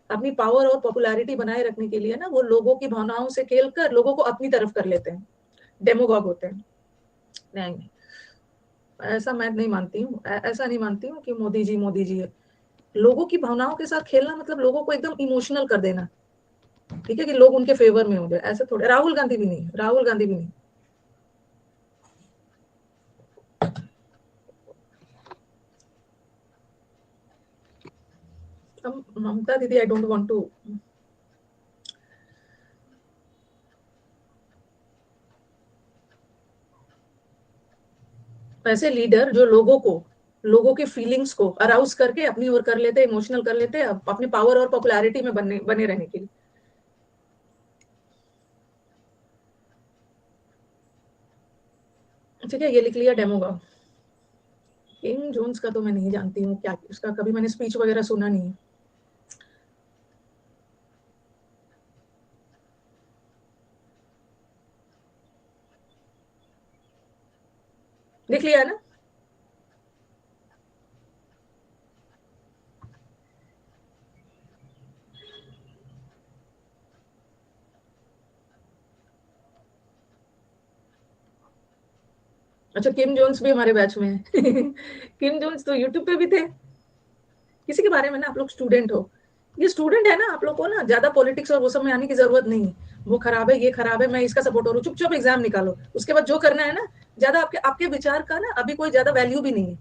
अपनी पावर और पॉपुलैरिटी बनाए रखने के लिए ना वो लोगों की भावनाओं से खेल कर लोगों को अपनी तरफ कर लेते हैं, डेमोगॉग होते हैं। नहीं, ऐसा मैं नहीं मानती हूँ, ऐसा नहीं मानती हूँ कि मोदी जी है। लोगों की भावनाओं के साथ खेलना मतलब लोगों को एकदम इमोशनल कर देना, ठीक है, कि लोग उनके फेवर में हो जाए, ऐसे थोड़े। राहुल गांधी भी नहीं, राहुल गांधी भी नहीं। ममता दीदी, आई डोंट वांट टू। ऐसे लीडर जो लोगों को, लोगों के फीलिंग्स को अराउज करके अपनी ओर कर लेते, इमोशनल कर लेते, अपनी पावर और पॉपुलैरिटी में बने रहने के लिए। ठीक है, ये लिख लिया डेमोगा। किम जोन्स का तो मैं नहीं जानती हूँ क्या उसका, कभी मैंने स्पीच वगैरह सुना नहीं है। लिख लिया है ना। अच्छा, किम जोन्स भी हमारे बैच में है। किम जोन्स तो यूट्यूब पे भी थे। किसी के बारे में ना, आप लोग स्टूडेंट हो, ये स्टूडेंट है ना, आप लोग को ना ज्यादा पॉलिटिक्स और वो सब में आने की जरूरत नहीं है। वो खराब है, ये खराब है, मैं इसका सपोर्टर हूँ, चुपचाप एग्जाम निकालो, उसके बाद जो करना है ना, ज्यादा आपके आपके विचार का ना अभी कोई ज्यादा वैल्यू भी नहीं है।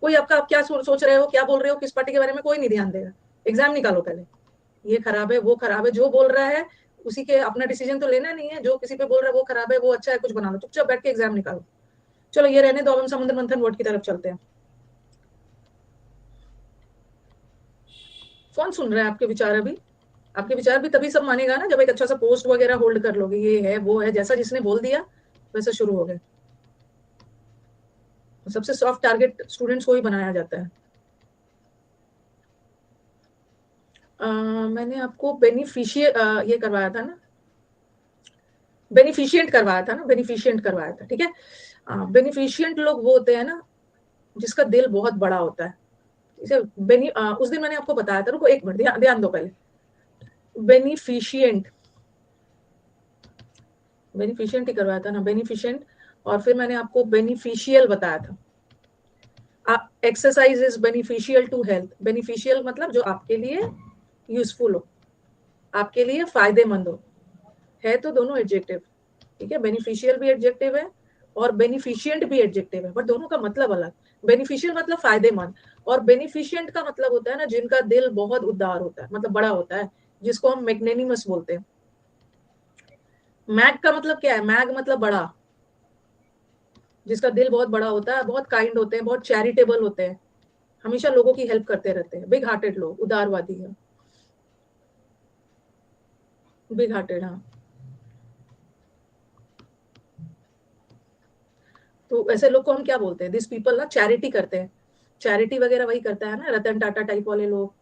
कोई आपका, आप क्या सोच रहे हो, क्या बोल रहे हो, किस पार्टी के बारे में कोई नहीं ध्यान देगा। एग्जाम निकालो पहले। ये खराब है, वो खराब है, जो बोल रहा है उसी के, अपना डिसीजन तो लेना नहीं है। जो किसी पे बोल रहा है वो खराब है, वो अच्छा है, कुछ बना लो, चुपचाप बैठ के एग्जाम निकालो। चलो ये रहने दो, अब हम समुद्र मंथन वर्ड की तरफ चलते हैं। कौन सुन रहा है आपके विचार अभी? आपके विचार भी तभी सब मानेगा ना जब एक अच्छा सा पोस्ट वगैरह होल्ड कर लोगे, ये है वो है, जैसा जिसने बोल दिया वैसा शुरू हो गए। सबसे सॉफ्ट टारगेट स्टूडेंट्स को ही बनाया जाता है। मैंने आपको बेनिफिशियल ये करवाया था ना, बेनिफिशियंट करवाया था ना, बेनिफिशियंट करवाया था, ठीक है। बेनिफिशियंट लोग वो होते हैं ना जिसका दिल बहुत बड़ा होता है। इसे उस दिन मैंने आपको बताया था, रुको एक मिनट, ध्यान दो पहले। बेनिफिशियंट, बेनिफिशियंट ही करवाया था ना, बेनिफिशियंट। और फिर मैंने आपको बेनिफिशियल बताया था। Exercise is beneficial to health. Beneficial मतलब जो आपके लिए यूजफुल हो, आपके लिए फायदेमंद हो, है तो दोनों एडजेक्टिव। ठीक है, बेनिफिशियल भी एडजेक्टिव है और बेनिफिशियंट भी एडजेक्टिव है, बट दोनों का मतलब अलग। बेनिफिशियल मतलब फायदेमंद, और बेनिफिशियंट का मतलब होता है ना जिनका दिल बहुत उदार होता है, मतलब बड़ा होता है, जिसको हम मैग्नेनिमस बोलते हैं। मैग का मतलब क्या है? मैग मतलब बड़ा, जिसका दिल बहुत बड़ा होता है, बहुत काइंड होते हैं, बहुत चैरिटेबल होते हैं, हमेशा लोगों की हेल्प करते रहते हैं, बिग हार्टेड लोग, उदारवादी है। बिग हार्टेड, हाँ। तो ऐसे लोग को हम क्या बोलते हैं? दिस पीपल ना चैरिटी करते हैं। चैरिटी वगैरह वही करता है ना, रतन टाटा टाइप वाले लोग।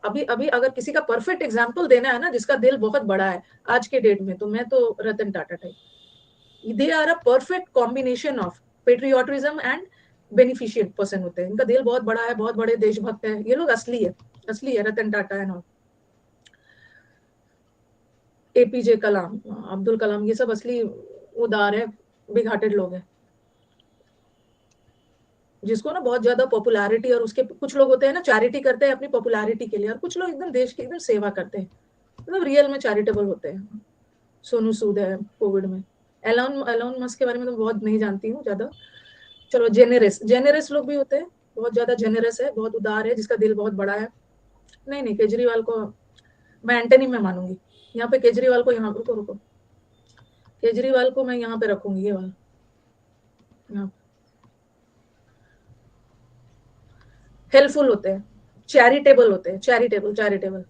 अभी अभी अगर किसी का परफेक्ट एग्जाम्पल देना है ना जिसका दिल बहुत बड़ा है आज के डेट में, तो मैं तो Ratan Tata type. They are a perfect combination of patriotism and beneficent person होते हैं। इनका दिल बहुत बड़ा है, बहुत बड़े देशभक्त है, ये लोग असली है, असली है रतन टाटा है ना, एपीजे कलाम, अब्दुल कलाम, ये सब असली उदार है, बिग हार्टेड लोग हैं। जिसको ना बहुत ज्यादा पॉपुलैरिटी, और उसके कुछ लोग होते हैं ना चैरिटी करते हैं अपनी पॉपुलैरिटी के लिए, और कुछ लोग एकदम देश की एकदम सेवा करते हैं, मतलब रियल में चैरिटेबल होते हैं। सोनू सूद है कोविड में। एलोन एलोन मस्क के बारे में तो बहुत नहीं जानती हूँ ज्यादा। चलो जेनेरस, जेनेरस लोग भी होते हैं, बहुत ज्यादा जेनेरस है, बहुत उदार है, जिसका दिल बहुत बड़ा है। नहीं नहीं, केजरीवाल को मैं एंटनी में मानूंगी। यहाँ पे केजरीवाल को, यहाँ रुको रुको, केजरीवाल को मैं यहाँ पे रखूंगी, ये वाला यहाँ। हेल्पफुल होते हैं, चैरिटेबल होते हैं, चैरिटेबल चैरिटेबल,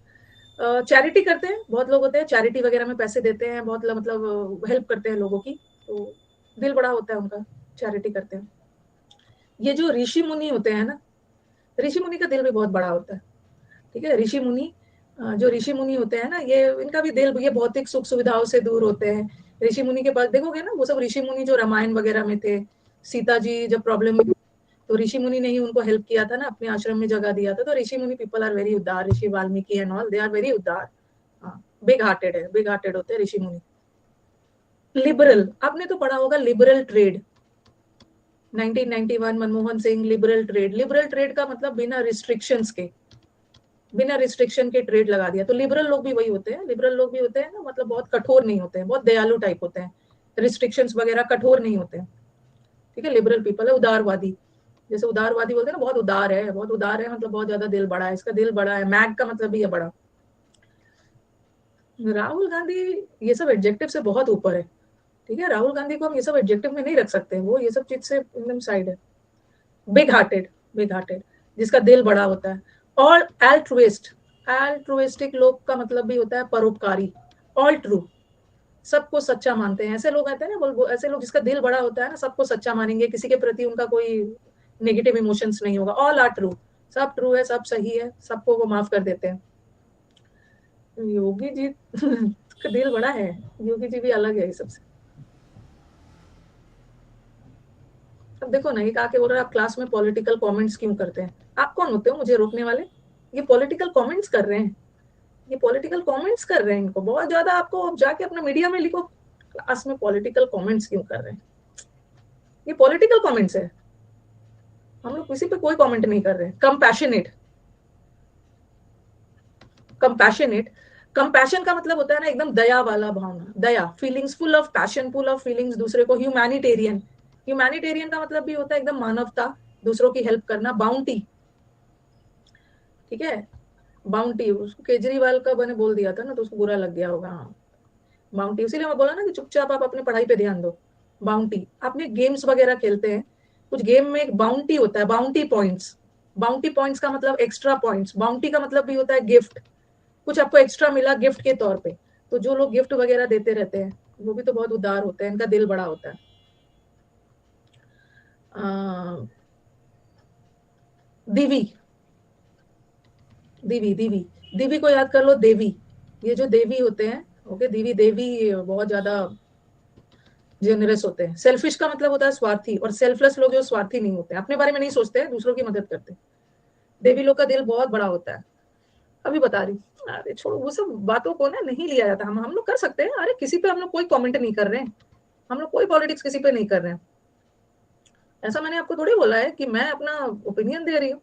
चैरिटी करते हैं, बहुत लोग होते हैं चैरिटी वगैरह में पैसे देते हैं, बहुत मतलब हेल्प करते हैं लोगों की, तो दिल बड़ा होता है उनका, चैरिटी करते हैं। ये जो ऋषि मुनि होते हैं ना, ऋषि मुनि का दिल भी बहुत बड़ा होता है। ठीक है, ऋषि मुनि, जो ऋषि मुनि होते हैं ना, ये इनका भी दिल, ये भौतिक सुख सुविधाओं से दूर होते हैं। ऋषि मुनि के पास देखोगे ना, वो सब ऋषि मुनि जो रामायण वगैरह में थे, सीता जी जब प्रॉब्लम में, तो ऋषि मुनि ने ही उनको हेल्प किया था ना, अपने आश्रम में जगह दिया था। तो ऋषि मुनि पीपल आर वेरी उदार, Rishi Valmiki and all, they are very उदार। हाँ, बिग हार्टेड है, बिग हार्टेड होते हैं ऋषि मुनि। लिबरल, आपने तो पढ़ा होगा liberal trade, 1991 Manmohan Singh, liberal trade. Liberal trade का मतलब बिना रिस्ट्रिक्शंस के, बिना रिस्ट्रिक्शन के ट्रेड लगा दिया। तो लिबरल लोग भी वही होते हैं, लिबरल लोग भी होते हैं ना, मतलब बहुत कठोर नहीं होते हैं, बहुत दयालु टाइप होते हैं, रिस्ट्रिक्शंस वगैरह कठोर नहीं होते हैं। ठीक है, लिबरल पीपल है। उदारवादी, जैसे उदारवादी बोलते हैं ना, बहुत उदार है, बहुत उदार है, मतलब बहुत ज्यादा दिल बड़ा है, इसका दिल बड़ा है। मैग का मतलब भी है बड़ा। राहुल गांधी ये सब एडजेक्टिव से बहुत ऊपर है। ठीक है, राहुल गांधी को हम ये सब एडजेक्टिव में नहीं रख सकते, वो ये सब चीज से एकदम साइड है। बिग हार्टेड, बिग हार्टेड, जिसका दिल बड़ा होता है। और एल्ट्रुइस्ट, एल्ट्रुइस्टिक लोग का मतलब भी होता है परोपकारी। ऑल ट्रू, सबको सच्चा मानते हैं, ऐसे लोग आते हैं ना, ऐसे लोग जिसका दिल बड़ा होता है ना, सबको सच्चा मानेंगे, किसी के प्रति उनका कोई नेगेटिव इमोशंस नहीं होगा। ऑल आर ट्रू, सब ट्रू है, सब सही है, सबको वो माफ कर देते हैं। योगी जी का दिल बड़ा है, योगी जी भी अलग है ये सबसे। अब देखो ना, एक आके बोल रहा है आप क्लास में पॉलिटिकल कमेंट्स क्यों करते हैं। आप कौन होते हो मुझे रोकने वाले? ये पॉलिटिकल कमेंट्स कर रहे हैं, ये पॉलिटिकल कमेंट्स कर रहे हैं, इनको बहुत ज्यादा, आपको अब जाके अपना मीडिया में लिखो, क्लास में पॉलिटिकल कमेंट्स क्यों कर रहे हैं। ये पॉलिटिकल कमेंट्स है, हम लोग किसी पे कोई कमेंट नहीं कर रहे हैं। कंपैशनेट, कंपैशनेट, कंपैशन का मतलब होता है ना एकदम दया वाला भावना, दया, feelings, full of passion, full of feelings दूसरे को। ह्यूमैनिटेरियन, ह्यूमैनिटेरियन का मतलब भी होता है एकदम मानवता, दूसरों की हेल्प करना। बाउंटी, ठीक है, बाउंटी, उसको केजरीवाल का मैंने बोल दिया था ना, तो उसको बुरा लग गया होगा। हाँ, बाउंटी, इसीलिए मैं बोला ना कि चुपचाप आप अपनी पढ़ाई पे ध्यान दो। बाउंटी, आपने गेम्स वगैरह खेलते हैं, कुछ गेम में एक बाउंटी होता है, बाउंटी पॉइंट्स। बाउंटी पॉइंट्स का मतलब एक्स्ट्रा पॉइंट्स, बाउंटी का मतलब भी होता है गिफ्ट, कुछ आपको एक्स्ट्रा मिला गिफ्ट के तौर पे। तो जो लोग गिफ्ट वगैरह देते रहते हैं, वो भी तो बहुत उदार होते हैं, इनका दिल बड़ा होता है। दीवी, दीवी दीवी, दीवी को याद कर लो, देवी, ये जो देवी होते हैं, ओके, दीवी देवी बहुत ज्यादा जेनरस होते हैं। सेल्फिश का मतलब होता है स्वार्थी, और सेल्फलेस लोग जो स्वार्थी नहीं होते, अपने बारे में नहीं सोचते हैं, दूसरों की मदद करते हैं। देवी लोग का दिल बहुत बड़ा होता है। अभी बता रही, अरे छोड़ो वो सब बातों को ना, नहीं लिया जाता। हम लोग कर सकते हैं, अरे किसी पे हम लोग कोई कमेंट नहीं कर रहे हैं, हम लोग कोई पॉलिटिक्स किसी पे नहीं कर रहे हैं। ऐसा मैंने आपको थोड़ी बोला है कि मैं अपना ओपिनियन दे रही हूँ।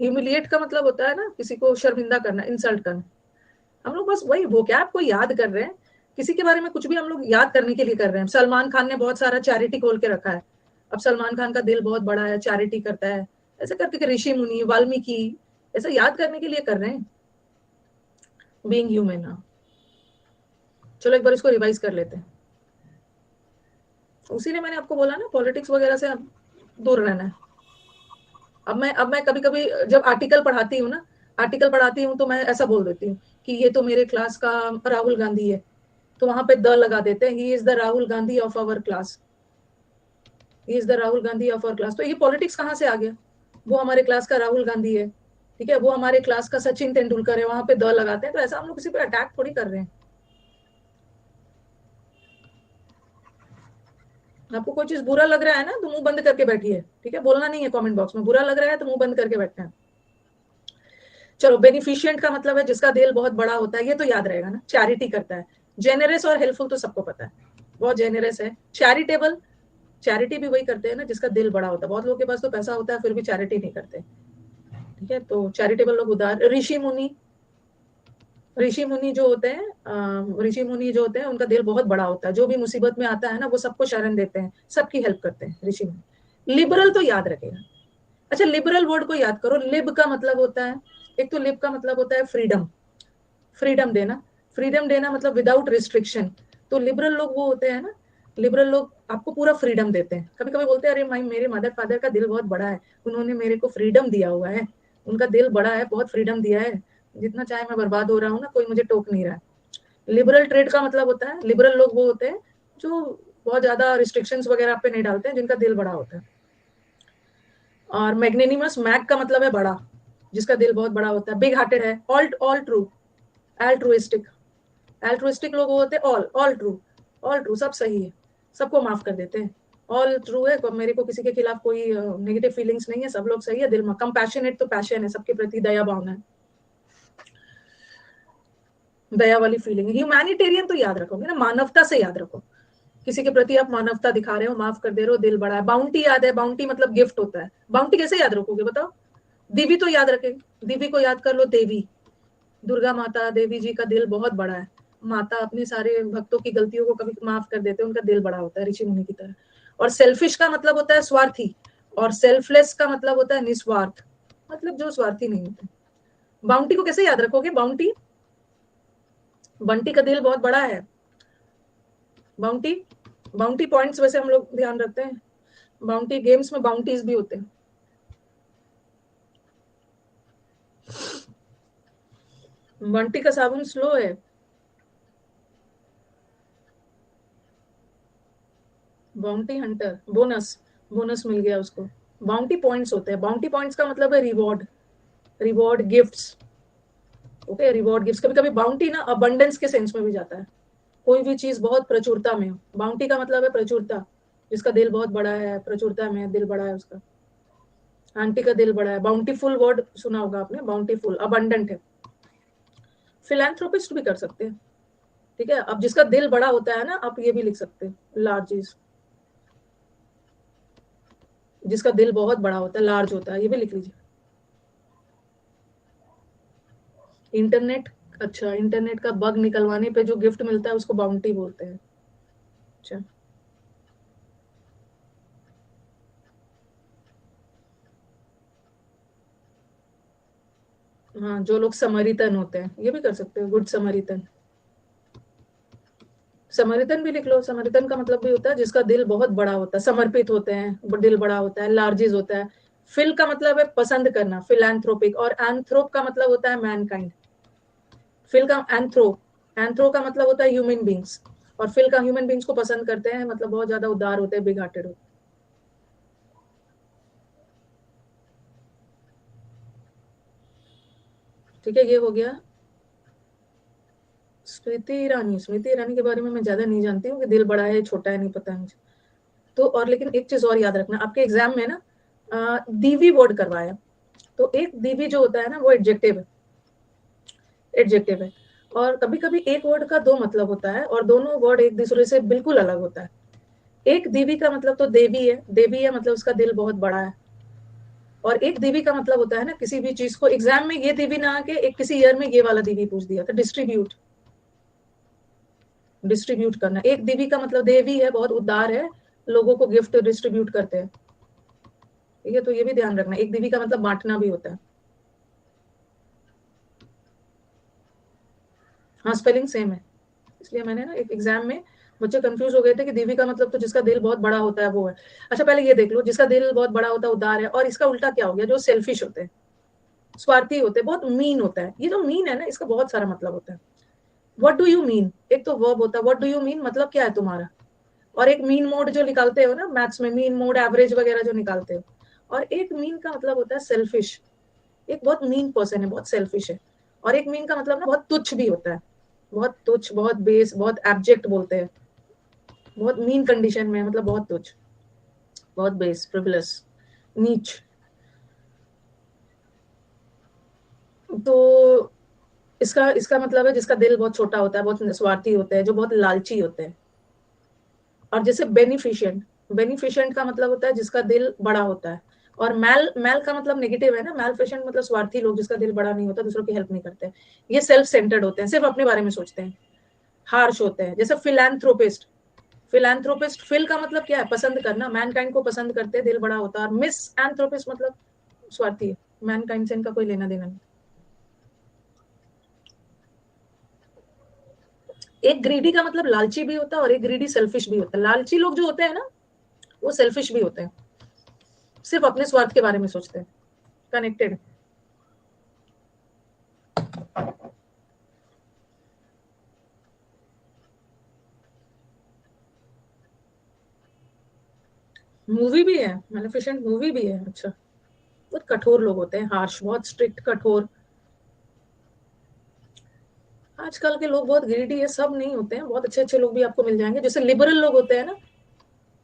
ह्यूमिलिएट का मतलब होता है ना किसी को शर्मिंदा करना, इंसल्ट करना। हम लोग बस वही वोकैब को याद कर रहे हैं, किसी के बारे में कुछ भी हम लोग याद करने के लिए कर रहे हैं। सलमान खान ने बहुत सारा चैरिटी खोल के रखा है, अब सलमान खान का दिल बहुत बड़ा है, चैरिटी करता है, ऐसे करके ऋषि मुनि, वाल्मीकि, ऐसे याद करने के लिए कर रहे हैं। Being human. हाँ, चलो एक बार इसको रिवाइज कर लेते हैं। उसीलिए मैंने आपको बोला ना, पॉलिटिक्स वगैरह से अब दूर रहना है। अब मैं कभी कभी जब आर्टिकल पढ़ाती हूँ ना, आर्टिकल पढ़ाती हूँ, तो मैं ऐसा बोल देती हूँ कि ये तो मेरे क्लास का राहुल गांधी है, तो वहां पे द लगा देते हैं, he is the Rahul Gandhi of our class, he is the Rahul Gandhi of our class. तो ये पॉलिटिक्स कहाँ से आ गया? वो हमारे क्लास का राहुल गांधी है, ठीक है, वो हमारे क्लास का सचिन तेंदुलकर है, वहां पे द लगाते हैं। तो ऐसा हम लोग किसी पे अटैक थोड़ी कर रहे हैं। आपको कोई चीज बुरा लग रहा है ना, तो मुंह बंद करके बैठिए, ठीक है, बोलना नहीं है कमेंट बॉक्स में, बुरा लग रहा है तो मुंह बंद करके बैठना है। चलो, बेनिफिशिएंट का मतलब है जिसका दिल बहुत बड़ा होता है, ये तो याद रहेगा ना, चैरिटी करता है। जेनरस और हेल्पफुल तो सबको पता है, बहुत जेनरस है। चैरिटेबल, चैरिटी भी वही करते हैं ना जिसका दिल बड़ा होता है। बहुत लोगों के पास तो पैसा होता है फिर भी चैरिटी नहीं करते, ठीक है। तो चैरिटेबल लोग उदार। ऋषि मुनि, ऋषि मुनि जो होते हैं, ऋषि मुनि जो होते हैं उनका दिल बहुत बड़ा होता है। जो भी मुसीबत में आता है ना वो सबको शरण देते हैं, सबकी हेल्प करते हैं ऋषि मुनि। लिबरल तो याद रखेगा। अच्छा, लिबरल वर्ड को याद करो। लिब का मतलब होता है, एक तो लिब का मतलब होता है फ्रीडम, फ्रीडम देना। फ्रीडम देना मतलब विदाउट रिस्ट्रिक्शन। तो लिबरल लोग वो होते हैं ना, लिबरल लोग आपको पूरा फ्रीडम देते हैं। कभी कभी बोलते हैं अरे माई, मेरे मदर फादर का दिल बहुत बड़ा है, उन्होंने मेरे को फ्रीडम दिया हुआ है, उनका दिल बड़ा है, बहुत फ्रीडम दिया है, जितना चाहे मैं बर्बाद हो रहा हूँ ना, कोई मुझे टोक नहीं रहा है। लिबरल ट्रेड का मतलब होता है, लिबरल लोग वो होते हैं जो बहुत ज्यादा रिस्ट्रिक्शंस वगैरह पे नहीं डालते हैं, जिनका दिल बड़ा होता है। और मैग्नेनिमस, मैग का मतलब है बड़ा, जिसका दिल बहुत बड़ा होता है। बिग हार्टेड है। All all true, altruistic, altruistic लोग होते हैं all all true, all true, सब सही है, सबको माफ कर देते हैं। ऑल ट्रू है, मेरे को किसी के खिलाफ कोई नेगेटिव फीलिंग्स नहीं है, सब लोग सही है दिल में। कंपैशनेट तो पैशन है, सबके प्रति दया भावना है, दया वाली फीलिंग है। ह्यूमैनिटेरियन तो याद रखोगे ना, मानवता से याद रखो, किसी के प्रति आप मानवता दिखा रहे हो, माफ कर दे रहे हो, दिल बड़ा है। बाउंटी याद है, बाउंटी मतलब गिफ्ट होता है। बाउंटी कैसे याद रखोगे बताओ? देवी तो याद रखेंगे, देवी को याद कर लो, देवी दुर्गा माता, देवी जी का दिल बहुत बड़ा है। माता अपने सारे भक्तों की गलतियों को कभी माफ कर देते हैं, उनका दिल बड़ा होता है ऋषि मुनि की तरह। और सेल्फिश का मतलब होता है स्वार्थी, और सेल्फलेस का मतलब होता है निस्वार्थ, मतलब जो स्वार्थी नहीं होते। बाउंटी को कैसे याद रखोगे? बाउंटी, बंटी का दिल बहुत बड़ा है। बाउंटी, बाउंटी पॉइंट्स वैसे हम लोग ध्यान रखते हैं, बाउंटी गेम्स में बाउंटीज भी होते हैं। बंटी का साबुन स्लो है। बाउंटी हंटर, बोनस, बोनस मिल गया उसको। बाउंटी पॉइंट्स होते हैं, बाउंटी पॉइंट्स का मतलब है reward, reward gifts. Okay, reward gifts. कभी कभी बाउंटी ना अबंडेंस के सेंस में भी जाता है, कोई भी चीज बहुत प्रचुरता में हो। बाउंटी का मतलब है प्रचुरता, जिसका दिल बहुत बड़ा है, प्रचुरता में दिल बड़ा है उसका। आंटी का दिल बड़ा है। बाउंटीफुल वर्ड सुना होगा आपने, बाउंटीफुल अबंडेंट है। फिलैंथ्रोपिस्ट भी कर सकते हैं, ठीक है। अब जिसका दिल बड़ा होता है ना, आप ये भी लिख सकते हैं, लार्जेस्ट, जिसका दिल बहुत बड़ा होता है, लार्ज होता है, ये भी लिख लीजिए। इंटरनेट, अच्छा, इंटरनेट का बग निकलवाने पे जो गिफ्ट मिलता है उसको बाउंटी बोलते हैं। अच्छा, हाँ, जो लोग समरितन होते हैं ये भी कर सकते हो, गुड समरितन। समरितन भी लिख लो। समरितन का मतलब भी होता है जिसका दिल बहुत बड़ा होता है, समर्पित होते हैं, दिल बड़ा होता है, लार्जिस होता है। फिल का मतलब है पसंद करना, फिलैंथ्रोपिक। और एंथ्रोप का मतलब होता है मैनकाइंड। फिल का एंथ्रो, एंथ्रो का मतलब होता है ह्यूमन बींग्स, और फिल का ह्यूमन बींग्स को पसंद करते हैं, मतलब बहुत ज्यादा उदार होते हैं, बिग हार्टेड होते हैं। ठीक है, ये हो गया। स्मृति ईरानी, स्मृति ईरानी के बारे में मैं ज्यादा नहीं जानती हूँ कि दिल बड़ा है छोटा है, नहीं पता है मुझे तो। और लेकिन एक चीज और याद रखना, आपके एग्जाम में ना दीवी वर्ड करवाया, तो एक दीवी जो होता है ना वो एडजेक्टिव है, एडजेक्टिव है। और कभी कभी एक वर्ड का दो मतलब होता है, और दोनों वर्ड एक दूसरे से बिल्कुल अलग होता है। एक देवी का मतलब तो देवी है, देवी है मतलब उसका दिल बहुत बड़ा है। और एक देवी का मतलब होता है ना, किसी भी चीज को एग्जाम में ये देवी ना आके एक किसी ईयर में ये वाला देवी पूछ दिया था, डिस्ट्रीब्यूट, डिस्ट्रीब्यूट करना। एक देवी का मतलब देवी है, बहुत उदार है, लोगों को गिफ्ट डिस्ट्रीब्यूट करते हैं, ठीक है। तो ये भी ध्यान रखना, एक देवी का मतलब बांटना भी होता है। हाँ, स्पेलिंग सेम है, इसलिए मैंने ना एक एग्जाम में बच्चे कंफ्यूज हो गए थे कि देवी का मतलब तो जिसका दिल बहुत बड़ा होता है वो है। अच्छा, पहले ये देख लो, जिसका दिल बहुत बड़ा होता है उदार है, और इसका उल्टा क्या हो गया, जो सेल्फिश होते हैं, स्वार्थी होते हैं, बहुत मीन होता है। ये जो मीन है ना, इसका बहुत सारा मतलब होता है। व्हाट डू यू मीन, एक तो वर्ब होता है व्हाट डू यू मीन, मतलब क्या है तुम्हारा। और एक मीन मोड जो निकालते हो ना मैथ्स में, मीन मोड एवरेज वगैरह जो निकालते हो। और एक मीन का मतलब होता है सेल्फिश, एक बहुत मीन पर्सन है, बहुत सेल्फिश है। और एक मीन का मतलब ना बहुत तुच्छ भी होता है, बहुत तुच्छ, बहुत बेस, बहुत एब्जेक्ट बोलते हैं, बहुत मीन कंडीशन में, मतलब बहुत तुच्छ, बहुत बेस, फ्रिवलस, नीच। तो इसका इसका मतलब है जिसका दिल बहुत छोटा होता है, बहुत स्वार्थी होते हैं, जो बहुत लालची होते हैं। और जैसे बेनिफिशिएंट, बेनिफिशिएंट का मतलब होता है जिसका दिल बड़ा होता है। और मैल मैल का मतलब नेगेटिव है ना, मैल पेशेंट मतलब स्वार्थी लोग जिसका दिल बड़ा नहीं होता, दूसरों की हेल्प नहीं करते। ये सेल्फ सेंटर्ड होते हैं, सिर्फ अपने बारे में सोचते हैं। हार्श होते हैं, जैसे फिलैंथ्रोपिस्ट। फिलैंथ्रोपिस्ट, फिल का मतलब क्या है, पसंद करना, मैनकाइंड को पसंद करते हैं, दिल बड़ा होता है। और मिस एंथ्रोपिस्ट मतलब स्वार्थी है, मैनकाइंड से इनका कोई लेना देना नहीं। एक ग्रीडी का मतलब लालची भी होता है और एक ग्रीडी सेल्फिश भी होता है। लालची लोग जो होते हैं ना, वो सेल्फिश भी होते हैं, सिर्फ अपने स्वार्थ के बारे में सोचते हैं। कनेक्टेड। मूवी भी है, मैनिफिशेंट मूवी भी है। अच्छा, बहुत कठोर लोग होते हैं, हार्श, बहुत स्ट्रिक्ट, कठोर। आजकल के लोग बहुत ग्रीडी है, सब नहीं होते हैं, बहुत अच्छे अच्छे लोग भी आपको मिल जाएंगे। जैसे लिबरल लोग होते हैं ना,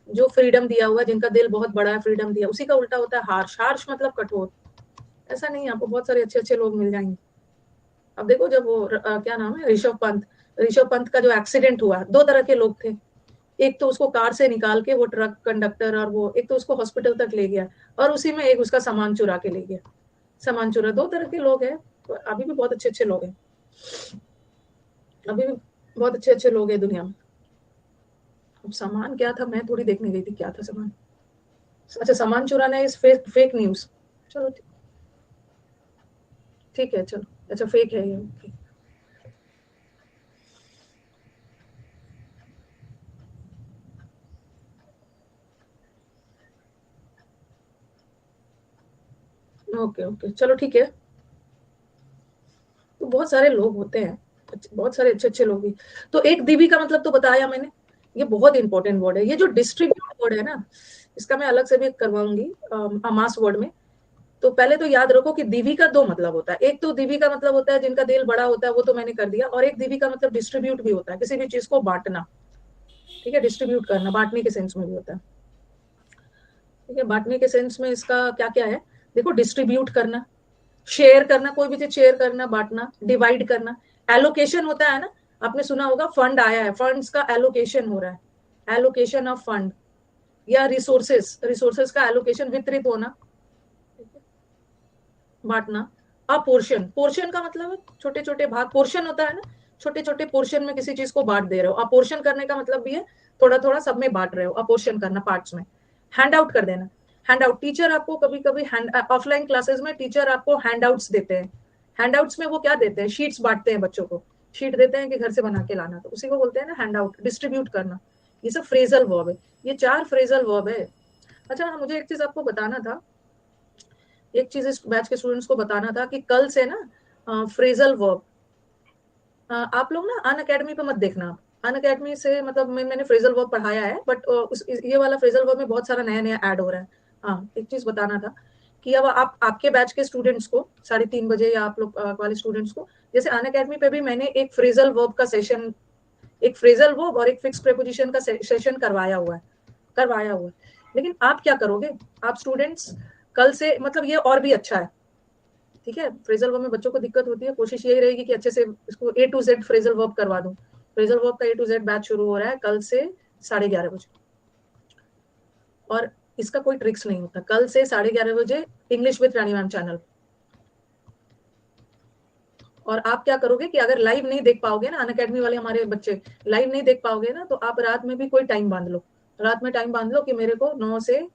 जो फ्रीडम दिया हुआ है, जिनका दिल बहुत बड़ा है, फ्रीडम दिया, उसी का उल्टा होता है हार्श। हार्श मतलब कठोर। ऐसा नहीं है, आपको बहुत सारे अच्छे अच्छे लोग मिल जाएंगे। अब देखो, जब वो क्या नाम है, ऋषभ पंत, ऋषभ पंत का जो एक्सीडेंट हुआ, दो तरह के लोग थे। एक तो उसको कार से निकाल के वो ट्रक कंडक्टर, और वो एक तो उसको हॉस्पिटल तक ले गया, और उसी में एक उसका सामान चुरा के ले गया। सामान चुरा, दो तरह के लोग हैं। अभी भी बहुत अच्छे अच्छे लोग हैं, अभी भी बहुत अच्छे अच्छे लोग हैं दुनिया में। अब सामान क्या था, मैं थोड़ी देखने गई थी क्या था सामान। अच्छा, सामान चुराना इज फेक, फेक न्यूज। चलो ठीक है, चलो। अच्छा, फेक है ये, ओके। ओके ओके, चलो ठीक है। तो बहुत सारे लोग होते हैं, बहुत सारे अच्छे अच्छे लोग भी। तो एक दीवी का मतलब तो बताया मैंने, ये बहुत इंपॉर्टेंट वर्ड है। ये जो डिस्ट्रीब्यूट वर्ड है ना, इसका मैं अलग से भी करवाऊंगी अमास वर्ड में। तो पहले तो याद रखो कि दीवी का दो मतलब होता है। एक तो दीवी का मतलब होता है जिनका दिल बड़ा होता है, वो तो मैंने कर दिया। और एक दीवी का मतलब डिस्ट्रीब्यूट भी होता है, किसी भी चीज को बांटना। ठीक है, डिस्ट्रीब्यूट करना, बांटने के सेंस में भी होता है। ठीक है, बांटने के सेंस में इसका क्या क्या है, देखो, डिस्ट्रीब्यूट करना, शेयर करना, कोई भी चीज शेयर करना, बांटना, डिवाइड करना। एलोकेशन होता है ना, आपने सुना होगा, फंड आया है, फंड्स का एलोकेशन हो रहा है, एलोकेशन ऑफ फंड। या रिसोर्सेस, रिसोर्सेस का एलोकेशन, वितरित होना, बांटना। अपोर्शन, पोर्शन का मतलब है छोटे छोटे भाग, पोर्शन होता है ना, छोटे छोटे पोर्शन में किसी चीज को बांट दे रहे हो। अपोर्शन करने का मतलब भी है थोड़ा थोड़ा सब में बांट रहे हो, अपोर्शन करना, पार्ट्स में। हैंड आउट कर देना, हैंड आउट, टीचर आपको कभी कभी हैंड, ऑफलाइन क्लासेस में टीचर आपको हैंड आउट्स देते हैं। हैंड आउट्स में वो क्या देते हैं, शीट्स बांटते हैं बच्चों को, शीट देते हैं कि घर से बना के लाना, तो उसी को बोलते हैं ना हैंड आउट, डिस्ट्रीब्यूट करना। ये सब फ्रेजल वर्ब है, ये 4 फ्रेजल वर्ब है। अच्छा, हाँ, मुझे एक चीज आपको बताना था, एक चीज इस बैच के स्टूडेंट्स को बताना था कि कल से ना फ्रेजल वर्ब, आप लोग ना अन अकेडमी पे मत देखना। अन अकेडमी से मतलब मैंने फ्रेजल वर्ब पढ़ाया है, बट ये वाला फ्रेजल वर्ब में बहुत सारा नया नया ऐड हो रहा है। हाँ, एक चीज बताना था कि अब आप आपके बैच के स्टूडेंट्स को 3:30 बजे, या आप लोग वाले स्टूडेंट्स को, जैसे अन अकेडमी पे भी मैंने एक फ्रेजल वर्ब का सेशन, एक फ्रेजल वर्ब और एक फिक्स प्रेपोजिशन का सेशन करवाया हुआ है, करवाया हुआ है। लेकिन आप क्या करोगे, आप स्टूडेंट्स कल से, मतलब ये और भी अच्छा है। ठीक है, फ्रेजल वर्ब में बच्चों को दिक्कत होती है, कोशिश यही रहेगी कि अच्छे से इसको A to Z phrasal verb करवा दूं। फ्रेजल वर्ब का A to Z बैच शुरू हो रहा है कल से 11:30 बजे। और इसका कोई ट्रिक्स नहीं होता, कल से 11:30 बजे English with Rani ma'am channel. और आप क्या करोगे कि अगर लाइव नहीं देख पाओगे ना, अन अकेडमी वाले हमारे बच्चे लाइव नहीं देख पाओगे ना, तो आप रात में भी कोई टाइम बांध लो, रात में टाइम बांध लो कि मेरे को 9 से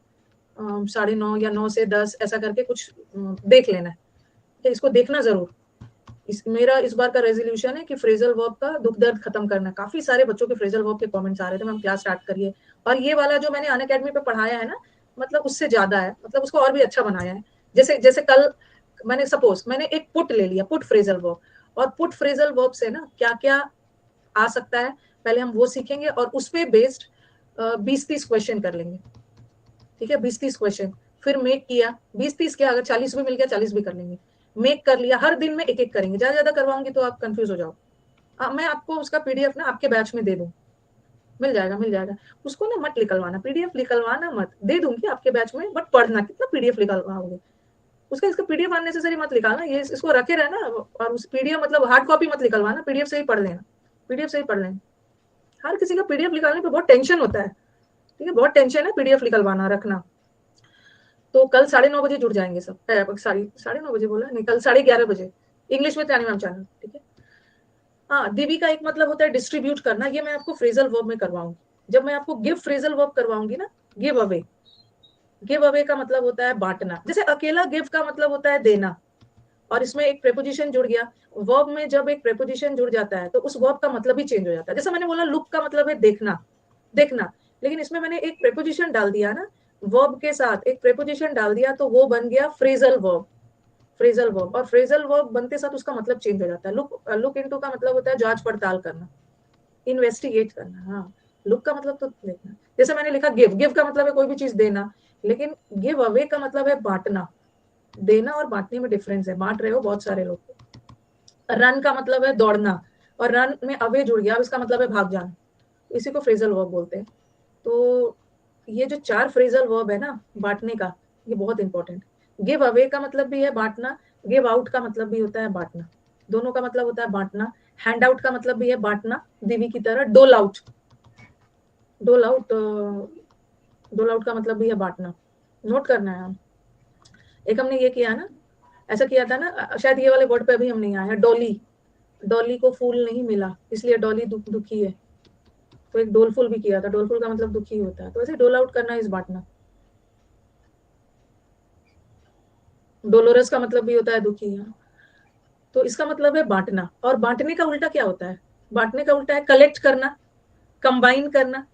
9:30 या 9 से 10 ऐसा करके कुछ देख लेना है। इसको देखना जरूर। मेरा इस बार का रेजोल्यूशन है कि फ्रेजल वर्ब का दुख दर्द खत्म करना। काफी सारे बच्चों के फ्रेजल वर्ब के कमेंट्स आ रहे थे, मैम क्लास स्टार्ट करिए। और ये वाला जो मैंने अन अकेडमी पे पढ़ाया है ना, मतलब उससे ज्यादा है, मतलब उसको और भी अच्छा बनाया है। जैसे जैसे कल मैंने सपोज मैंने एक पुट ले लिया, पुट फ्रेजल वर्ब, और पुट फ्रेजल वर्ब से ना क्या क्या आ सकता है, पहले हम वो सीखेंगे और उस पे बेस्ड 20-30 क्वेश्चन कर लेंगे। ठीक है, 20-30 क्वेश्चन। फिर मेक किया, 20-30 क्या, अगर 40 भी मिल गया 40 भी कर लेंगे। मेक कर लिया, हर दिन में एक एक करेंगे, ज्यादा ज्यादा करवाऊंगी तो आप कंफ्यूज हो जाओ। मैं आपको उसका पीडीएफ ना आपके बैच में दे दूं, मिल जाएगा, मिल जाएगा। उसको ना मत निकलवाना, पीडीएफ निकलवाना मत, दे दूंगी आपके बैच में, बट पढ़ना कितना पीडीएफ निकलवाओगे। उसका इसका पीडीएफ अननेसेसरी मत निकालना, ये इसको रखे रहना, और उस पीडीएफ मतलब हार्ड कॉपी मत निकलवाना, पीडीएफ से ही पढ़ लेना, पीडीएफ से ही पढ़ लेना। हर किसी का पीडीएफ निकालने पे बहुत टेंशन होता है, ठीक है, बहुत टेंशन है पीडीएफ निकलवाना, रखना। तो कल 9:30 बजे जुड़ जाएंगे सब, 9:30 बोला नहीं, कल 11:30 बजे, इंग्लिश में रानी मैम चैनल, ठीक है। हाँ, दिवी का एक मतलब होता है डिस्ट्रीब्यूट करना, ये मैं आपको फ्रेजल वर्ब में करवाऊंगी। जब मैं आपको गिव फ्रेजल वर्ब करवाऊंगी ना, गिव अवे, गिव अवे का मतलब होता है बांटना। जैसे अकेला गिव का मतलब होता है देना, और इसमें एक प्रेपोजिशन जुड़ गया। वर्ब में जब एक प्रेपोजिशन जुड़ जाता है तो उस वर्ब का मतलब ही चेंज हो जाता है। जैसे मैंने बोला लुक का मतलब है देखना, देखना, लेकिन इसमें मैंने एक प्रेपोजिशन डाल दिया ना, वर्ब के साथ एक प्रेपोजिशन डाल दिया, तो वो बन गया फ्रेजल वर्ब, फ्रेजल वर्ब। और फ्रेजल वर्ब बनते साथ उसका मतलब चेंज हो जाता है। लुक इनटू का मतलब होता है जांच पड़ताल करना, इन्वेस्टिगेट करना। हाँ, लुक का मतलब तो देखना। जैसे मैंने लिखा गिव, गिव का मतलब है कोई भी चीज देना, लेकिन गिव अवे का मतलब है बांटना। देना और बांटने में डिफरेंस है, बांट रहे हो बहुत सारे लोग। रन का मतलब है दौड़ना, और रन में अवे जुड़ गया, अब इसका मतलब है भाग जाना, इसी को फ्रेजल वर्ब बोलते हैं। तो ये जो 4 फ्रेजल वर्ब है ना बांटने का, ये बहुत इंपॉर्टेंट। गिव अवे का मतलब भी है बांटना, गिव आउट का मतलब भी होता है बांटना, दोनों का मतलब होता है बांटना। हैंड आउट का मतलब भी है बांटना, दिवी की तरह। डोल आउट, डोल आउट, डोल आउट का मतलब भी है बांटना, नोट करना है हम। एक हमने ये किया ना, ऐसा किया था ना, शायद ये वाले वर्ड पे अभी हम नहीं आए हैं। डॉली, डॉली को फूल नहीं मिला इसलिए डॉली दुखी है, तो एक डोलफुल भी किया था, डोलफुल का मतलब दुखी होता है, तो ऐसे डोल आउट करना इस बांटना। डोलोरस का मतलब भी होता है दुखी है, तो इसका मतलब है बांटना। और बांटने का उल्टा क्या होता है? बांटने का उल्टा है कलेक्ट करना, कंबाइन करना,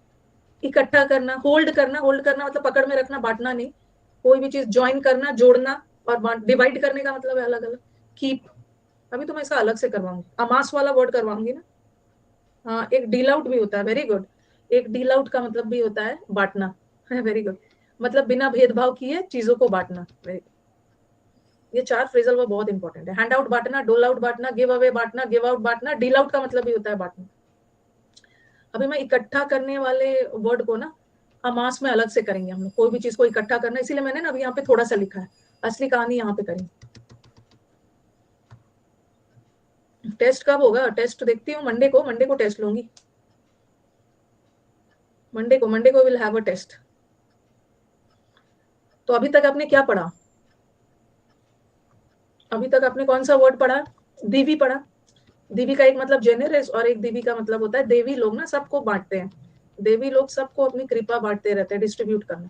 इकट्ठा करना, होल्ड करना। होल्ड करना मतलब पकड़ में रखना, बांटना नहीं। कोई भी चीज ज्वाइन करना, जोड़ना, और डिवाइड करने का मतलब है अलग अलग। कीप, अभी तो मैं इसका अलग से करवाऊंगी, अमास वाला वर्ड करवाऊंगी ना। हाँ, एक डील आउट भी होता है, वेरी गुड। एक डील आउट का मतलब भी होता है बांटना, वेरी गुड, मतलब बिना भेदभाव किए चीजों को बांटना। ये 4 फ्रेजल वो बहुत इंपॉर्टेंट है। हैंड आउट बांटना, डोल आउट बांटना, गिव अवे बांटना, गिव आउट बांटना। डील आउट का मतलब भी होता है बांटना। अभी मैं इकट्ठा करने वाले वर्ड को ना अमास में अलग से करेंगे हम लोग, कोई भी चीज को इकट्ठा करना, इसीलिए मैंने ना अभी यहाँ पे थोड़ा सा लिखा है, असली कहानी यहाँ पे करेंगे। टेस्ट कब होगा? टेस्ट देखती हूँ मंडे को, मंडे को टेस्ट लूंगी, मंडे को विल हैव अ टेस्ट। तो अभी तक आपने क्या पढ़ा? अभी तक आपने कौन सा वर्ड पढ़ा? दीवी पढ़ा। दीवी का एक मतलब जेनरस, और एक दीवी का मतलब होता है देवी लोग ना सबको बांटते हैं, देवी लोग सबको अपनी कृपा बांटते रहते हैं। डिस्ट्रीब्यूट करना,